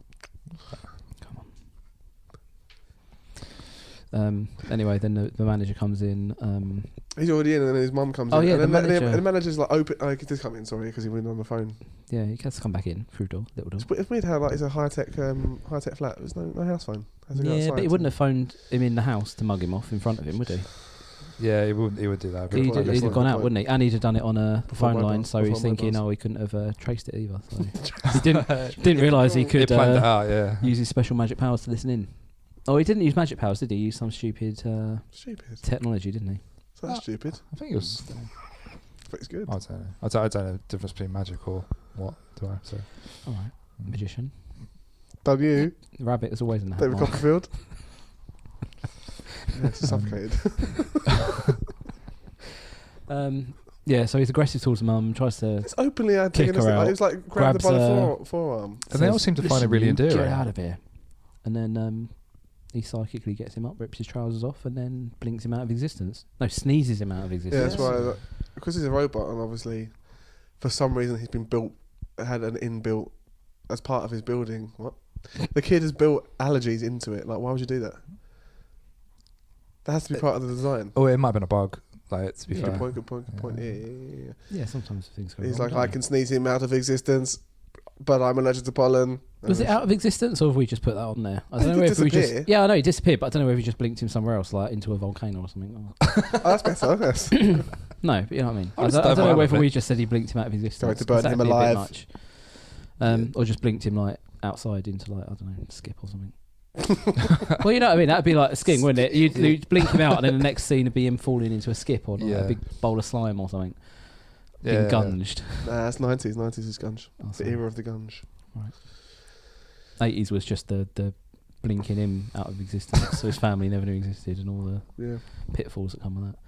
Anyway, then the manager comes in. He's already in, and then his mum comes Oh, in. yeah, and the then manager- the manager's like, open. Oh, he just come in, sorry, because he went on the phone. Yeah, he has to come back in through door, little door. It's weird how like it's a high tech flat. There's no house phone. Has to go Yeah, outside but he to- wouldn't have phoned him in the house to mug him off in front of him, would he? Yeah, he would do that. Good He'd point, have good gone out, point. wouldn't he? And he'd have done it on a phone mobile- line, so before he's thinking, mobiles. oh, he couldn't have traced it either. So he didn't realise he He could planned it out, yeah. use his special magic powers to listen in. Oh, he didn't use magic powers, did he? He used some stupid Stupid. technology, didn't he? So that's stupid. I think it was. But it's good. I don't know. I don't know the difference between magic or what. Do I? So. All right, magician. W. The rabbit is always in the hat. David Mark. Copperfield. Yeah, it's suffocated. Yeah, so he's aggressive towards mum, tries to. It's openly Kick antagonistic. her out. Like, it was like grabbed her by Grabs the her. forearm. And they all seem to find it really "Listen, you endearing. Get out of here. And then he psychically gets him up, rips his trousers off, and then blinks him out of existence. No, sneezes him out of Yeah, existence. that's why. Because he's a robot, and obviously, for some reason, he's been had an inbuilt as part of his building. What? The kid has built allergies into it. Like, why would you do that? That has to be part of the design. Oh, it might have been a bug. Like, to be fair. Good point. Yeah. Yeah, sometimes things go He's wrong. like, don't I they? can sneeze him out of existence, but I'm allergic to pollen. Was it out of existence, or have we just put that on there? I He don't know did if we disappear. just. Yeah, I know he disappeared, but I don't know if he just blinked him somewhere else, like into a volcano or something. Oh, that's better. Yes. No, but you know what I mean. I just don't don't know mind whether it. we just said he blinked him out of existence. Going to 'cause burn him that'd be a bit alive. much. Or just blinked him like outside into like I don't know, skip or something. Well, you know what I mean. That'd be like a sking, wouldn't it? You'd blink him out, and then the next scene would be him falling into a skip or like Yeah. a big bowl of slime or something. Being gunged. Nah, that's 90s. 90s is gunge. Oh, The sorry. era of the gunge. 80s was just the blinking him out of existence, so his family never knew existed, and all the Yeah. pitfalls that come with that.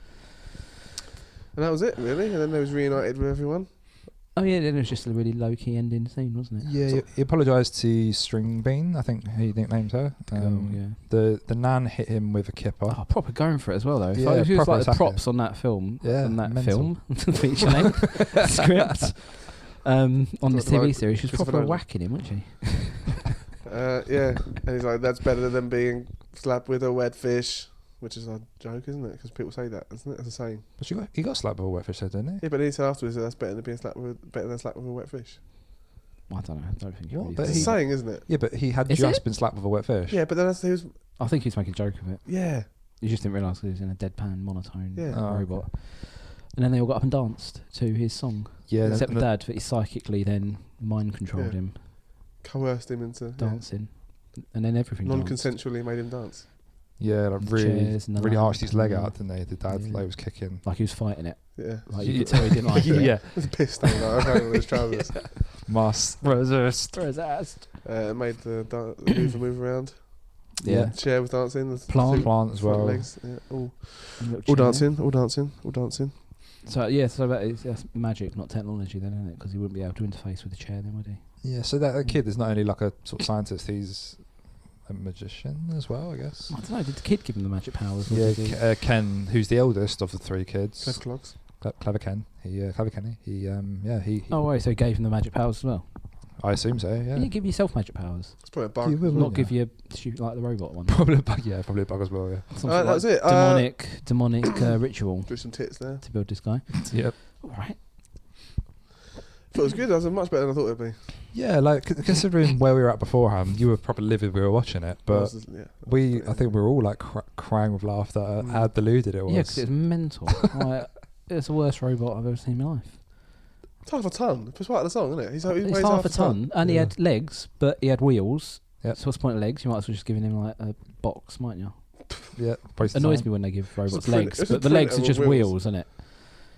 And that was it, really. And then they was reunited with everyone. Oh yeah, then it was just a really low-key ending scene, wasn't it? Yeah, he apologised to String Bean, I think he nicknamed her. Yeah. The nan hit him with a kipper. Oh, proper going for it as well, though. Yeah, If it was proper like the attacking. props on that film, Yeah, on that mental. film, feature length script, on this TV Like series, she was Christopher proper Nolan. whacking him, wasn't she? Yeah. And he's like, that's better than being slapped with a wet fish. Which is a joke, isn't it? Because people say that, isn't it? It's a saying. But he got slapped with a wet fish head, didn't he? Yeah, but he said afterwards that that's better than being slapped with a wet fish. Well, I don't know. I don't think. What? Really But It's said a that. saying, isn't it? Yeah, but he had Is just it? been slapped with a wet fish. Yeah, but then he was. I think he was making a joke of it. Yeah. You just didn't realise he was in a deadpan monotone Yeah. Oh, robot. And then they all got up and danced to his song. Yeah, Except and the dad, but he psychically then mind controlled Yeah. him Coerced him into dancing, and then everything. danced. non-consensually made him dance. Yeah, like The really, chairs and the really lamp arched his leg and- out, didn't they? The dad Yeah. like, was kicking. Like he was fighting it. Yeah. Like you could tell he didn't like it. Yeah. He was pissed over his trousers. Must resist. Made the Hoover move around. Yeah. The chair was dancing. The Plant. Plant as front well. legs. Yeah. All Little chair. dancing. So yeah, so that's magic, not technology, then, isn't it? Because he wouldn't be able to interface with the chair, then, would he? Yeah, so that kid is not only like a sort of scientist, he's a magician as well, I guess. I don't know. Did the kid give him the magic powers? Or Yeah, did he? Ken, who's the eldest of the three kids. Clever clogs. Clever Ken. Clever Kenny. He Oh, right. So he gave him the magic powers as well. I assume so, yeah. You give yourself magic powers, It's probably a bug. You will, not wouldn't give you like the robot one. Probably a bug, yeah, probably a bug as well, yeah. Some That sort of was it. demonic ritual Do some tits there. to build this guy. Yep. All right. Thought it was good. That was much better than I thought it'd be. Yeah, like considering where we were at beforehand, you were probably livid we were watching it, but I think we were all like crying with laughter at how deluded it was. Yeah, because it was mental. Like, it's the worst robot I've ever seen in my life. It's half a ton. It's part of the song, isn't it? He It's weighs half a ton, and he Yeah. had legs, but he had wheels. Yep. So what's the point of legs? You might as well just giving him like a box, mightn't you? Yeah, probably Annoys me when they give robots print- legs, it's a but the legs are printer just with wheels, wheels. isn't it?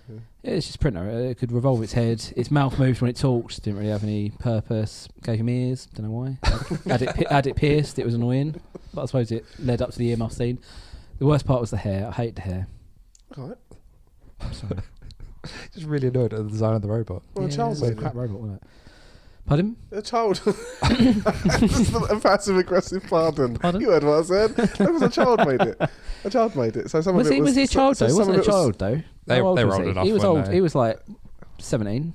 Yeah. Yeah, it's just a printer. It could revolve its head. Its mouth moved when it talked. Didn't really have any purpose. Gave him ears. Don't know why. had it pierced. It was annoying. But I suppose it led up to the earmuff scene. The worst part was the hair. I hate the hair. Alright. Sorry. just really annoyed at the design of the robot. Well, a Yeah, child it was a made crap it. robot, wasn't it? Pardon? A child. Just a passive aggressive pardon. Pardon? You heard what I said. That was a child made it. A child made it. So some Was of it he a child though? some Wasn't of a it was child though? They- How old they were was old he? enough, He was weren't old. they? He was like 17,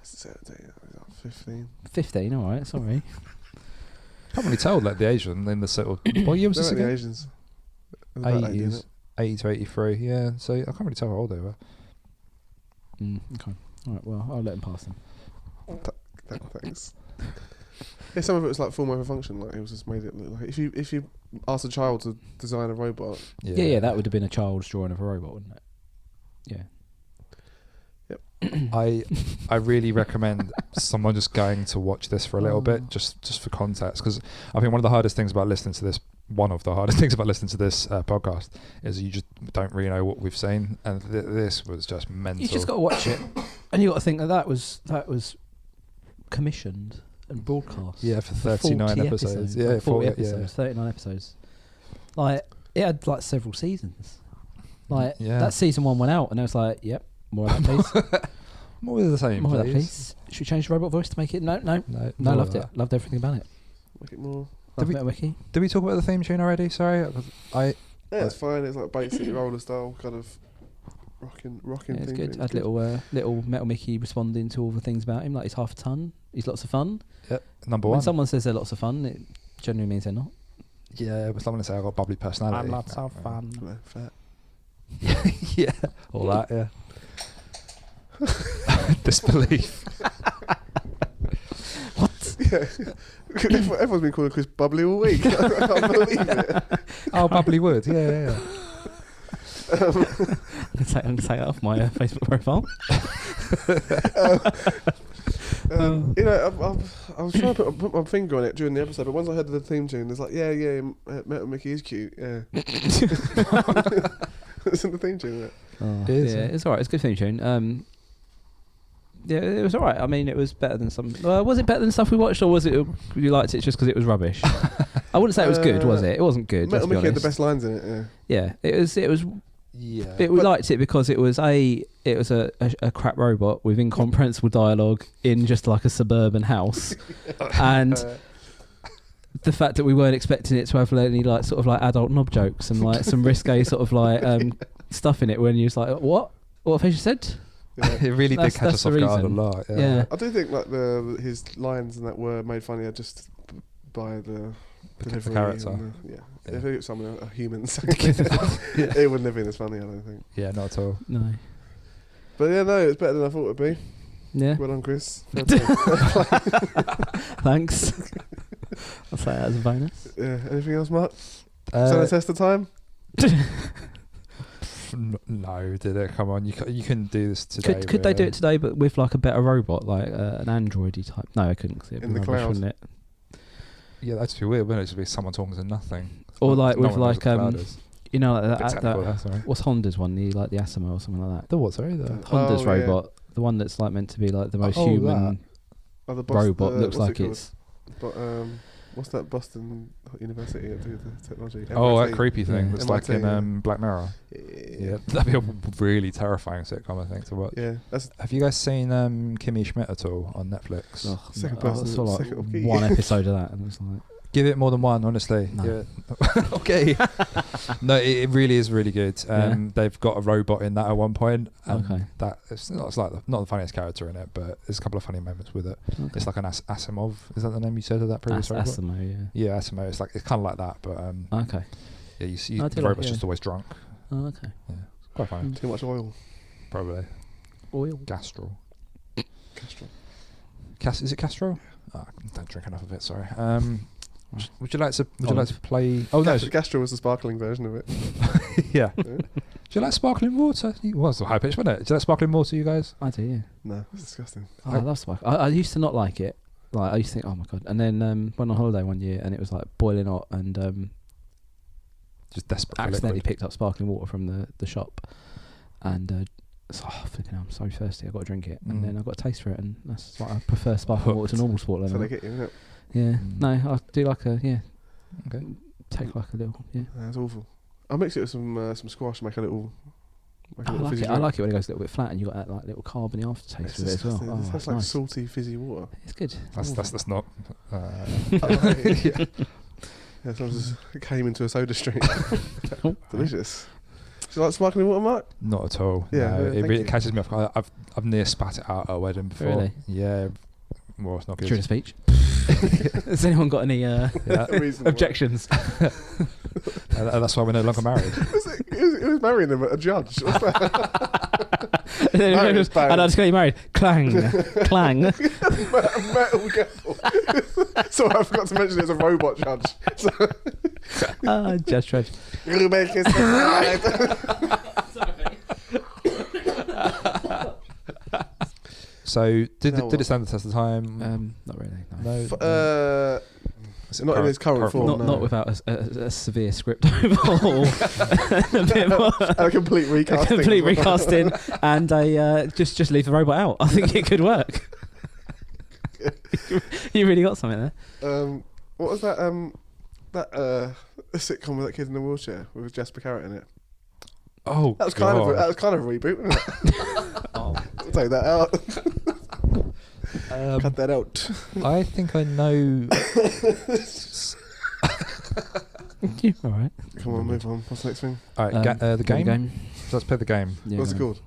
15. 15. All right, sorry. Can't really tell like the Asian in the sort of what year was They're this like the again? Asians. It was about 80, 80s, isn't 80 to 83. Yeah, so I can't really tell how old they were. Okay. All right. Well, I'll let him pass then. it? Thanks. Yeah, some of it was like full function. Like it was just made it look like if you asked a child to design a robot, Yeah, that would have been a child's drawing of a robot, wouldn't it? Yeah. I really recommend someone just going to watch this for a little bit, just for context, because I think one of the hardest things about listening to this podcast is you just don't really know what we've seen, and this was just mental. You just got to watch it, and you got to think that was commissioned and broadcast. Yeah, for 39 40 episodes. Yeah, Yeah, 40 yeah. episodes, 39 episodes. Like it had like several seasons. Like Yeah. that season 1 went out, and I was like, "Yep, more of that, please. More of the same, More of that, please. please. Should we change the robot voice to make it? No, No, loved it. Loved everything about it. make it more. Loved we- it, Wiki. Did we talk about the theme tune already? Sorry, Yeah, it's fine. It's like basic roller style kind of rocking. Yeah, it's thing. good. Had little Metal Mickey responding to all the things about him, like he's half a ton. He's lots of fun. number When one. someone says they're lots of fun, it generally means they're not. Yeah, but someone to say I got bubbly personality. fun. No, fat. Yeah, all that. Yeah. Disbelief. Yeah, everyone's been calling Chris bubbly all week. I can't believe it. Oh, bubbly wood. Yeah. I'm gonna take that off my Facebook profile. You know, I was trying to put my finger on it during the episode, but once I heard the theme tune, it's like, yeah, Metal Mickey is cute. Yeah, it's in the theme tune, isn't it? Oh, It is, yeah, yeah. it's alright. It's a good theme tune. Yeah, it was alright. I mean, it was better than some. Was it better than stuff we watched, or was it you liked it just because it was rubbish? I wouldn't say it was good, was it? It wasn't good. Metal Let's be Mickey had the honest. best lines in it. Yeah, it was. Yeah. We liked it because it was a crap robot with incomprehensible dialogue in just like a suburban house, and the fact that we weren't expecting it to have any like sort of like adult knob jokes and like some risque sort of like stuff in it when you was like, what have you said? It really did catch us off guard a lot. Yeah. I do think like his lines and that were made funnier just by the delivery character. and Yeah. If it was someone a human saying it, it wouldn't have been as funny, I don't think. Yeah, not at all. No. But yeah, no, it's better than I thought it'd be. Yeah. Well done, Chris. Thanks. I'll say that as a bonus. Yeah. Anything else, Mark? Stand the test of time? No, did it? Come on, you couldn't do this today. Could they do it today, but with like a better robot, like an androidy type? No, I couldn't. 'Cause it'd In be the rubbish, cloud. wouldn't it? Yeah, that'd just be weird, wouldn't it? Just be someone talking to nothing. Or like No with one knows like what the cloud is. you know, like Bit that. technical there, sorry. What's Honda's one? The like the Asimo or something like that. The what? Sorry, the Honda's Oh, yeah. robot, the one that's like meant to be like the most Oh, human Oh, the Boston, robot, looks what's like it called? it's. But what's that Boston University that do the technology? oh, that MIT. creepy thing Yeah. that's like in MIT, Black Mirror. Yeah, that'd be a really terrifying sitcom, I think, to watch. Yeah, that's Have you guys seen Kimmy Schmidt at all on Netflix? Oh, Second I person, saw like second key. one episode of that, and it was like, Give it more than one, honestly. No. Yeah. Okay. No, it really is really good. Yeah. They've got a robot in that at one point, and Okay. that it's like not the funniest character in it, but there's a couple of funny moments with it. okay. It's like an Asimov. Is that the name you said of that previous robot? Asimo, Yeah, Asimov. It's kind of like that, but yeah. Okay. yeah, you see I the do like robot's it, just yeah. always drunk. Oh, okay. Yeah, it's quite funny. too much oil. Probably Oil. Gastro. Castrol. Is it Castro? Oh, I don't drink enough of it. Sorry. Would you like to play? Oh no, Gastro was the sparkling version of it. yeah. Do you like sparkling water? Well, it's a high pitch, wasn't it? Do you like sparkling water, you guys? I do, yeah. No, it's disgusting. Oh, I love sparkling. I used to not like it. Like I used to think, oh my god. And then went on holiday one year, and it was like boiling hot, and Just desperate. for accidentally liquid. picked up sparkling water from the shop, and so, flipping hell, I'm so thirsty, I got to drink it, and then I got a taste for it, and that's like I prefer sparkling water to normal sport So level. they get you, isn't it? Yeah, Mm. no, I do like a Okay. take like a little That's awful. I'll mix it with some squash and make a little. I like fizzy it. I drink. like it when it goes a little bit flat, and you got that like little carbony aftertaste It's with it as well. disgusting. Oh, It tastes it's like nice. salty fizzy water. It's good. That's not. Yeah, someone just came into a soda stream. Delicious. Do you like sparkling water, Mark? Not at all. Yeah, no, yeah, it thank really you. catches me off. I've near spat it out at a wedding before. Really? Yeah. Well, it's not good. During a speech. Has anyone got any Reasonable. objections? That's why we're no longer married. It was marrying him, a judge. What's that? And then Married, it goes, bang. and I just got you married. Clang, clang. Metal gavel. Sorry, I forgot to mention it's a robot judge. So, Judge Trudge. Ruben is right. So did Now it what? stand the test of time? Not really. No. No. Is it not in its current form. Not, no. not without a severe script overhaul, a bit more, And a complete a recasting. complete recasting, and a just leave the robot out. I think it could work. You really got something there. What was that? That sitcom with that kid in the wheelchair with Jasper Carrot in it. Oh, That was kind of a reboot, wasn't it? Oh. I'll take that out. Cut that out. I think I know. You all right? Come on, move on. What's the next thing? All right, the game. So let's play the game. Yeah, What's it go called?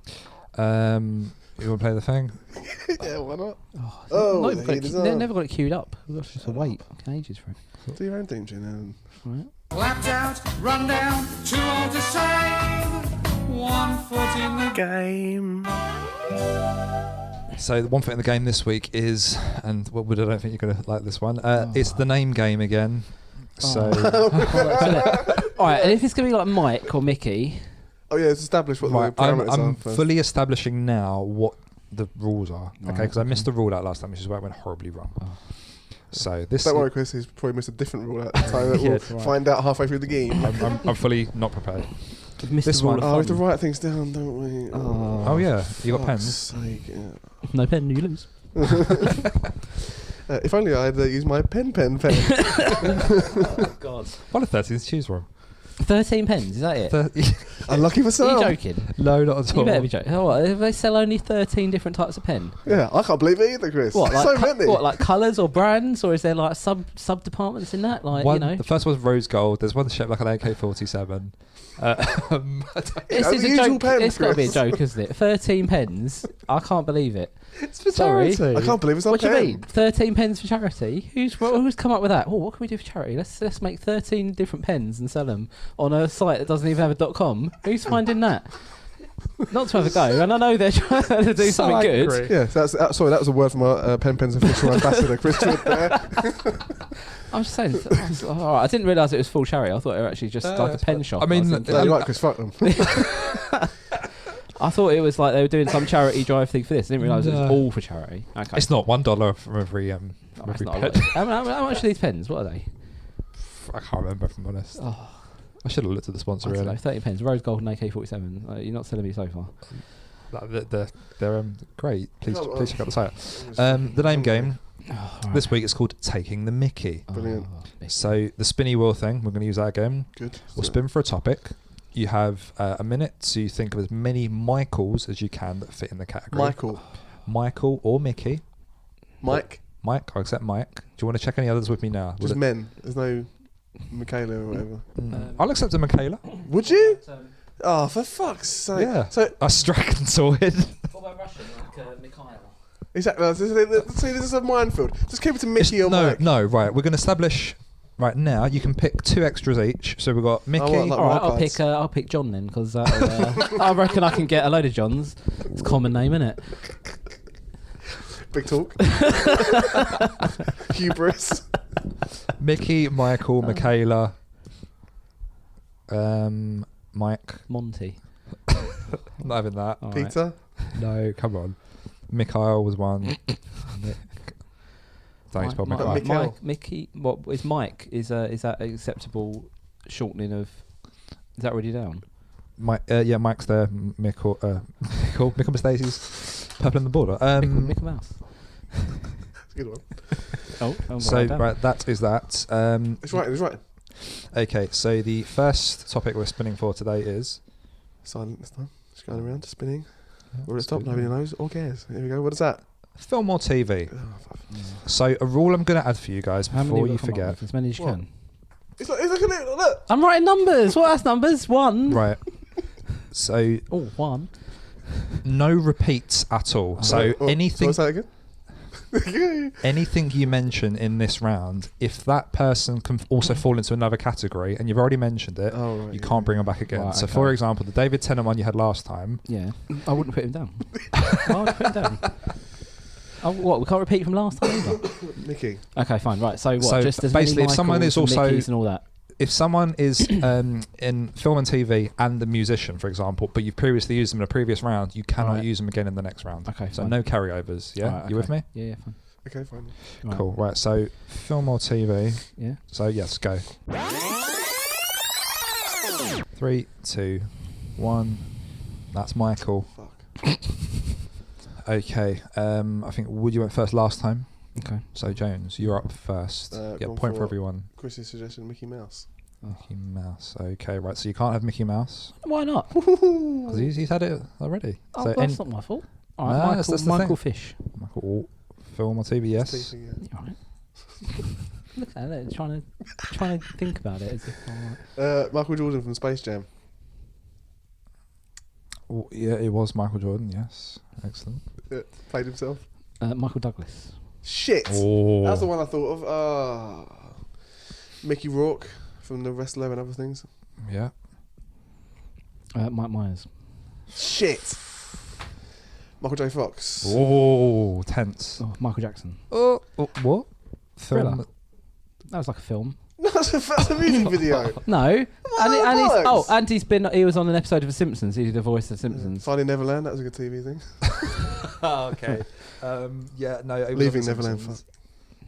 You want to play the thing? Yeah, why not? on. Oh, Not even got it is they on. never got it queued up. We've got to wait ages for it. Do your own thing, Jen. Right. Clapped out, run down, too old to save. 1 foot in the Game. So the one thing in the game this week is, and I don't think you're going to like this one. It's the name game again. So All right, and if it's going to be like Mike or Mickey, Oh yeah, it's established what right, the parameters I'm are. first. fully establishing now what the rules are. Right, Okay, because I missed okay. the rule out last time, which is where it went horribly wrong. Oh. So this. Don't worry, Chris. He's probably missed a different rule at the time. That Yeah, we'll it's all right. find out halfway through the game. I'm fully not prepared. We've missed This the rule one- of Oh, we have to thumb. write things down, don't we? Oh yeah, you got fuck's pens. sake, yeah. No pen, you lose. If only I'd use my pen. Oh, God. One of 13 to choose from. 13 pens, is that it? Unlucky for Are you some. joking? No, not at You all. better be joking. Oh, what, they sell only 13 different types of pen? Yeah, I can't believe it either, Chris. What, like, so many. what, like colours or brands? Or is there like sub departments in that? Like, One, you know. the first one's rose gold. There's one shaped like an AK-47. This is the a usual joke. pen, It's got to be a Chris. joke, isn't it? 13 pens. I can't believe it. It's for Sorry. charity. I can't believe it's not What do you pen. mean? 13 pens for charity? Who's come up with that? Oh, what can we do for charity? Let's make 13 different pens and sell them on a site that doesn't even have a .com. Who's finding that? Not to have a go, and I know they're trying to do something good. Yeah, sorry, that was a word from our Pen's official ambassador, Chris Wood there. I'm just saying. I didn't realise it was full charity. I thought it was actually just like a pen shop. I mean, was thinking- No, you're right, Chris, fuck them. I thought it was like they were doing some charity drive thing for this. I didn't realise it was No. all for charity. Okay. It's not $1 from every Oh, that's every not a pen. lot. How much are these pens? What are they? I can't remember, if I'm honest. Oh, I should have looked at the sponsor I don't know, really. 13 pens. Rose gold and AK-47. You're not selling me so far. They're great. Please Oh, check out the site. The name game this week is called Taking the Mickey. Brilliant. So the spinny wheel thing, we're going to use that again. Good. We'll spin for a topic. You have a minute to think of as many Michaels as you can that fit in the category. Michael or Mickey. Mike. Mike, I'll accept Mike. Do you want to check any others with me now? Just men. There's no Michaela or whatever. I'll accept a Michaela. Would you? Oh, for fuck's sake. Yeah. So, Australian sorted. What about Russian, like Mikhail? exactly. See, this is a minefield. Just keep it to Mickey or Mike. No, right. We're going to establish right now. You can pick 2 extras each. So we've got Mickey. want, like, All right, cards. I'll pick John then, because I reckon I can get a load of Johns. It's a common name, isn't it? Big talk. Hubris. Mickey, Michael, Michaela, Mike. Monty. Not having that. All right. Peter. No, come on. Mikhail was one. Nick. Don't spell Mike, Mikhail. Mikhail. Mike, Mickey. What is Mike? Is that acceptable shortening of? Is that already down? Mike, yeah, Mike's there. Michael and Stacey's Purple in the Border. Mickey Mouse. That's a good one. Oh, So right, that is that. It's right. It's right. Okay, so the first topic we're spinning for today is Silent this time. Just going around, spinning. Will it stop? Nobody knows or cares. Here we go. What is that? film or TV. Oh, fuck. So a rule I'm going to add for you guys How many before have you I come up forget. with? As many as you What? can. It's like a little look. I'm writing numbers. What? That's numbers. One. Right. So Oh, one. no repeats at all. So anything Say that again. anything you mention in this round, if that person can also fall into another category and you've already mentioned it, Oh, right, you yeah. can't bring them back again. Right, So okay. for example, the David Tennant one you had last time, Yeah. I wouldn't put him down. I would put him down. Oh, what? We can't repeat from last time either. Mickey. Okay, fine. Right. So what? So just as basically, many if someone Michaels is and also- Mickeys and all that. if someone is in film and TV and the musician, for example, but you've previously used them in a previous round, you cannot Right. use them again in the next round. Okay, So fine. no carryovers. Yeah, Right, you with okay. me? Yeah, fine. Okay, fine. Right. Cool. Right. So film or TV. Yeah. So yes, go. 3, 2, 1. That's Michael. Fuck. Okay. I think Wood, you went first last time. Okay. So Jones, you're up first. Yeah, gone point for for- everyone. Chris's suggestion, Mickey Mouse. Mickey Mouse. Okay, right. So you can't have Mickey Mouse Why not? because he's had it already. Oh, so that's not my fault. All right, No, Michael, that's the Michael thing. Fish. Michael, film or TV? Yes. Teasing, yeah. All right. Look at it, trying to think about it. As if, all right. Michael Jordan from Space Jam. Oh, yeah, it was Michael Jordan. Yes, excellent. Played himself. Michael Douglas. Shit. Oh, That's the one I thought of. Mickey Rourke from The Wrestler and other things. yeah. Mike Myers. Shit. Michael J. Fox. Oh, tense. Oh, Michael Jackson. Oh, what? Film. Thriller. That was like a film. That's a music video. No, and bollocks. he was on an episode of The Simpsons. He did the voice of The Simpsons. Finding Neverland. That was a good TV thing. Oh, okay. Yeah, no. It was Leaving on The Neverland. Simpsons.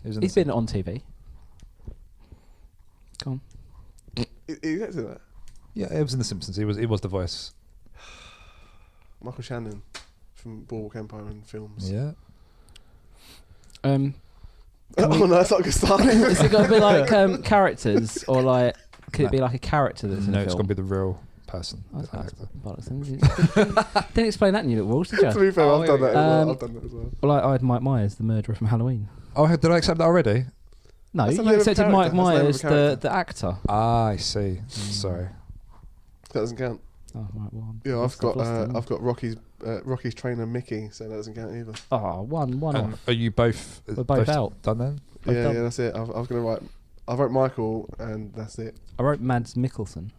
It was in He's The been on TV. Go on. He acted in that. Yeah, it was in The Simpsons. He was the voice. Michael Shannon from Boardwalk Empire and films. Yeah. Can Oh we- no, that's not a good start. Is it got to be like characters, or like could it be like a character that's in No, the it's film? got to be the real person. Oh, the that's actor. bollocks, then. Didn't explain that in your little rules, did To you? be fair, I've done that as well. Um, I've done that as well. Well, I had Mike Myers, the murderer from Halloween. Oh, did I accept that already? No, That's the you name of a accepted Mike character. That's the name of a Myers, character. the actor. Ah, I see. Sorry. That doesn't count. Oh, right, well, Yeah, lost then. I've got Rocky's trainer Mickey, so that doesn't count either. Oh, one And off. are you both? We're both out. Done then? Both Yeah, done. yeah, that's it. I was gonna write. I wrote Michael, and that's it. I wrote Mads Mikkelsen.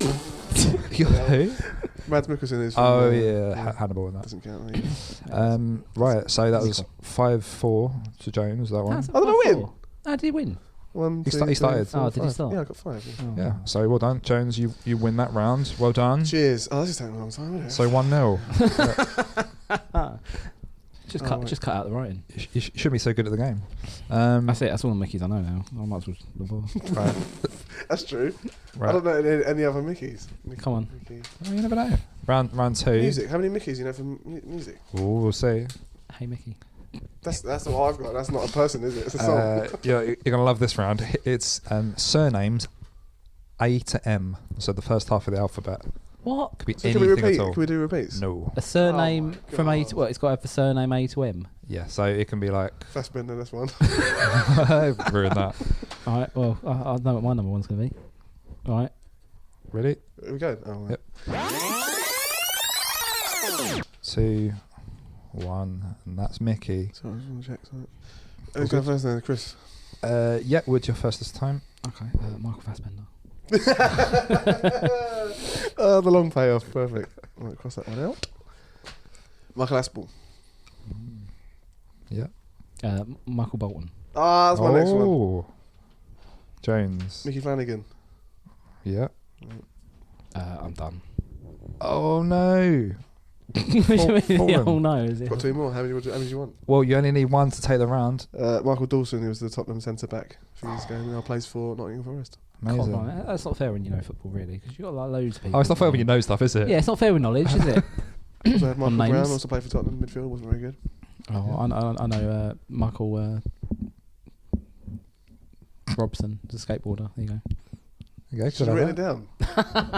Who? Mads Mikkelsen is. From, Oh yeah, Hannibal and that. Doesn't count either. Right, so that was Musical. 5-4 to Jones. That one. That's Oh, did I win? How did he win? One, He two, sta- he three, started. four, Oh, did he five. start? Yeah, I got 5. Yeah. Oh. Yeah. So well done, Jones. You win that round. Well done. Cheers. Oh, this is taking a long time, isn't it? So 1-0. Just Oh, cut. right. Just cut out the writing. You shouldn't be so good at the game. That's it. That's all the Mickeys I know now. I might as well. Right. That's true. I Right. don't know any other Mickeys. Come on. Mickey. Oh, you never know. Round 2. Music. How many Mickeys you know from music? Oh, we'll see. Hey, Mickey. That's what I've got. That's not a person, is it? It's a song. You're gonna love this round. It's surnames A to M. So the first half of the alphabet. What? Could be So can we anything repeat? at all. Can we do repeats? No. A surname Oh my from A to God. what? It's got to have the surname A to M. Yeah. So it can be like Fassbender, that's one. ruin that. All right. Well, I know what my number one's going to be. All right. Ready? Here we go. Oh, right. Yep. 2, 1, and that's Mickey. Sorry, I just want to check something. Who's going first then? Chris. Yeah, Wood, your first this time. Okay. Michael Fassbender. Oh, the long payoff. Perfect. Right, cross that one out. Michael Aspel. Yeah. Michael Bolton. Ah, that's my next one. Oh. Jones. Mickey Flanagan. Yeah. I'm done. Oh no. What do you mean? Fallen. Oh no, is it? Got 2 more. How many do you want? Well, you only need one to take the round. Michael Dawson, who was the Tottenham centre back a few years ago, and now plays for Nottingham Forest. Amazing. Come on, that's not fair when you know football, really, because you've got like loads of people. Oh, it's not fair when you know stuff, is it? Yeah, it's not fair with knowledge, is it? Also had Michael names. Brown, also played for Tottenham midfield, wasn't very good. Oh, I know Michael Robson, the skateboarder. There you go. Okay, Should have written it down.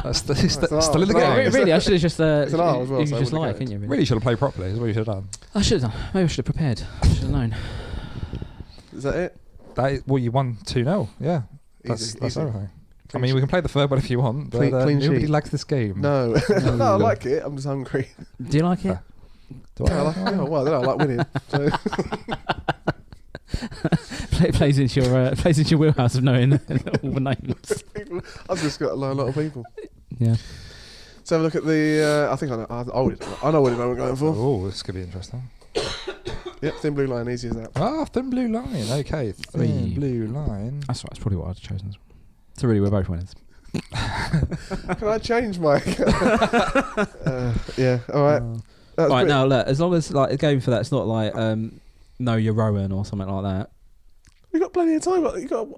That's still It's an art. in the It's an art. game. Really, I should have just. It's an R as well, You so I just wouldn't like, have couldn't you? Really? Really should have played properly. Is what you should have done. I should have done. Maybe I should have prepared. I should have known. Is that it? Well, you won 2-0. Yeah, that's Easy, that's easy. everything. I Clean mean, we sheet. can play the third one if you want, but Clean nobody sheet. likes this game. No. No, I like it. I'm just hungry. Do you like it? Do Yeah, I like, yeah, well, I don't know, I like winning. So. Plays into your wheelhouse of knowing all the names. People, I've just got to know a lot of people. Yeah. So have a look at the. I think I know. I know what I'm going for. Oh, this could be interesting. Yep, thin blue line, easy as that. Ah, thin blue line. Okay, thin Three. blue line. That's right. That's probably what I'd have chosen. So really, we're both winners. Can I change my? Yeah. All right. That was Right pretty- now, look. As long as like going for that, it's not like know your Rowan or something like that. You got plenty of time. You got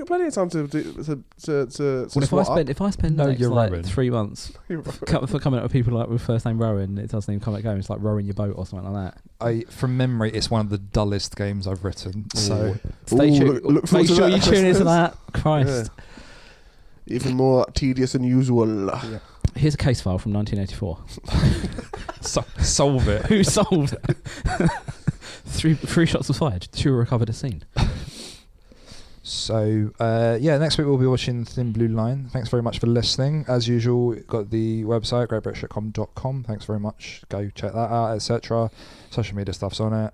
plenty of time to do to Well, if I spend No, the next you're like Rowan. 3 months for coming up with people like with first name Rowan, it doesn't even come at going. It's like rowing your boat or something like that. From memory, it's one of the dullest games I've written. So Stay Ooh, tuned. look forward Make to sure that, you tune into listeners. that. Christ. even more tedious than usual. Here's a case file from 1984. solve it. Who solved it? Three shots were fired. 2 were recovered at scene. So, next week we'll be watching Thin Blue Line. Thanks very much for listening. As usual, we've got the website, greatbritishitcom.com. Thanks very much. Go check that out, etc. Social media stuff's on it.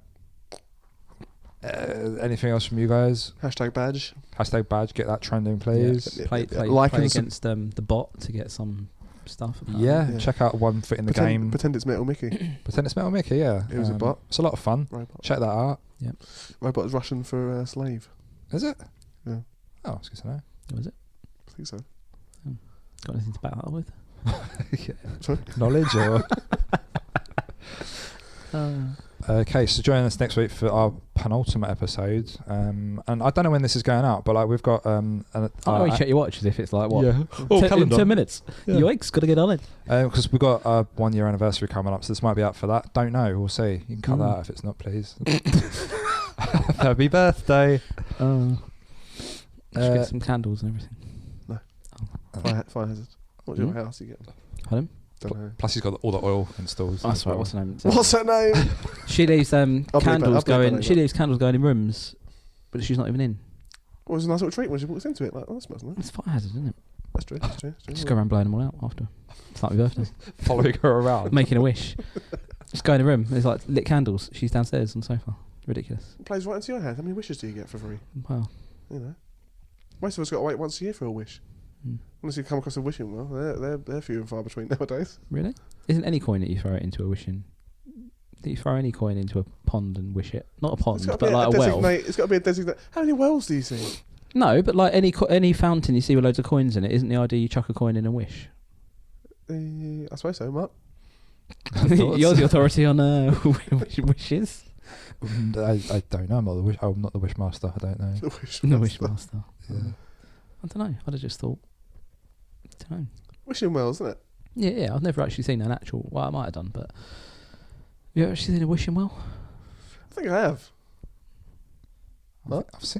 Anything else from you guys? Hashtag badge. Hashtag badge, get that trending, please. Yeah. Play Like and against the bot to get some stuff. Yeah, Yeah. check out One Foot in the Game. Pretend it's Metal Mickey. Pretend it's Metal Mickey, yeah. It was a bot. It's a lot of fun. Robot. Check that out. Robot is Russian for slave. Is it? Yeah. Oh, it's good to know. Was it? I think so. Got anything to back that up with? Sorry? Knowledge or... Okay, so join us next week for our penultimate episode. And I don't know when this is going out, but like we've got you check your watch as if it's like what? Yeah. In 10 minutes. Yeah. Yoikes, gotta get on it. Because we've got our 1 year anniversary coming up, so this might be out for that. Don't know. We'll see. You can cut that out if it's not, please. Happy birthday. Should get some candles and everything. Fire hazard. What do you house you get? Pardon? Don't know. Plus he's got all the oil installs. That's right. What's her name? What's her name? She leaves candles going. that. She leaves candles going in rooms, but she's not even in. Well, it was a nice little treat when she walks into it. Like, oh, that smells nice. It's fire hazard, isn't it? That's true. Just go around blowing them all out after. It's like my birthday. Following her around. Making a wish. Just go in a room. There's like lit candles. She's downstairs on the sofa. Ridiculous. It plays right into your hand. How many wishes do you get for free? Wow. You know, most of us got to wait once a year for a wish. Unless you come across a wishing well, they're few and far between nowadays. Really? Isn't any coin that you throw it into a wishing? Do you throw any coin into a pond and wish it? Not a pond, but like a well. It's got to be a designated. How many wells do you see? No, but like any fountain you see with loads of coins in it, isn't the idea you chuck a coin in and wish? I suppose so, Mark. You're the authority on wishes. I don't know. I'm not the wish master. I don't know. The wish The wish master. Yeah. I don't know. I'd have just thought. I don't know. Wishing wells, isn't it? Yeah. I've never actually seen an actual. Well, I might have done, but have you ever actually seen a wishing well? I think I have.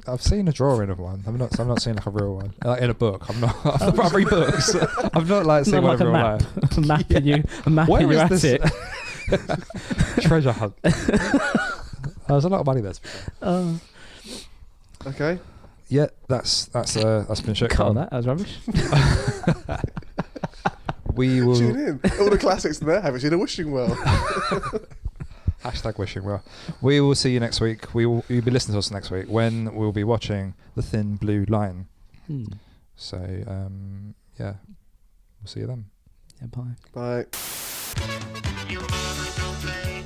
I've seen a drawing of one. I'm not seeing like a real one. Like in a book. I'm not. I read books. I'm not like seeing one Not in like real life. a map Where in your is this? attic. Treasure hunt. There's a lot of money there. Okay. Yeah, that's been Shitcom. Cut that. That was rubbish. We will Tune in. All the classics in there. Haven't seen a wishing well. hashtag wishing well. We will see you next week. You'll be listening to us next week when we'll be watching The Thin Blue Line. So yeah, we'll see you then. Yeah, bye. Bye. You wanna go play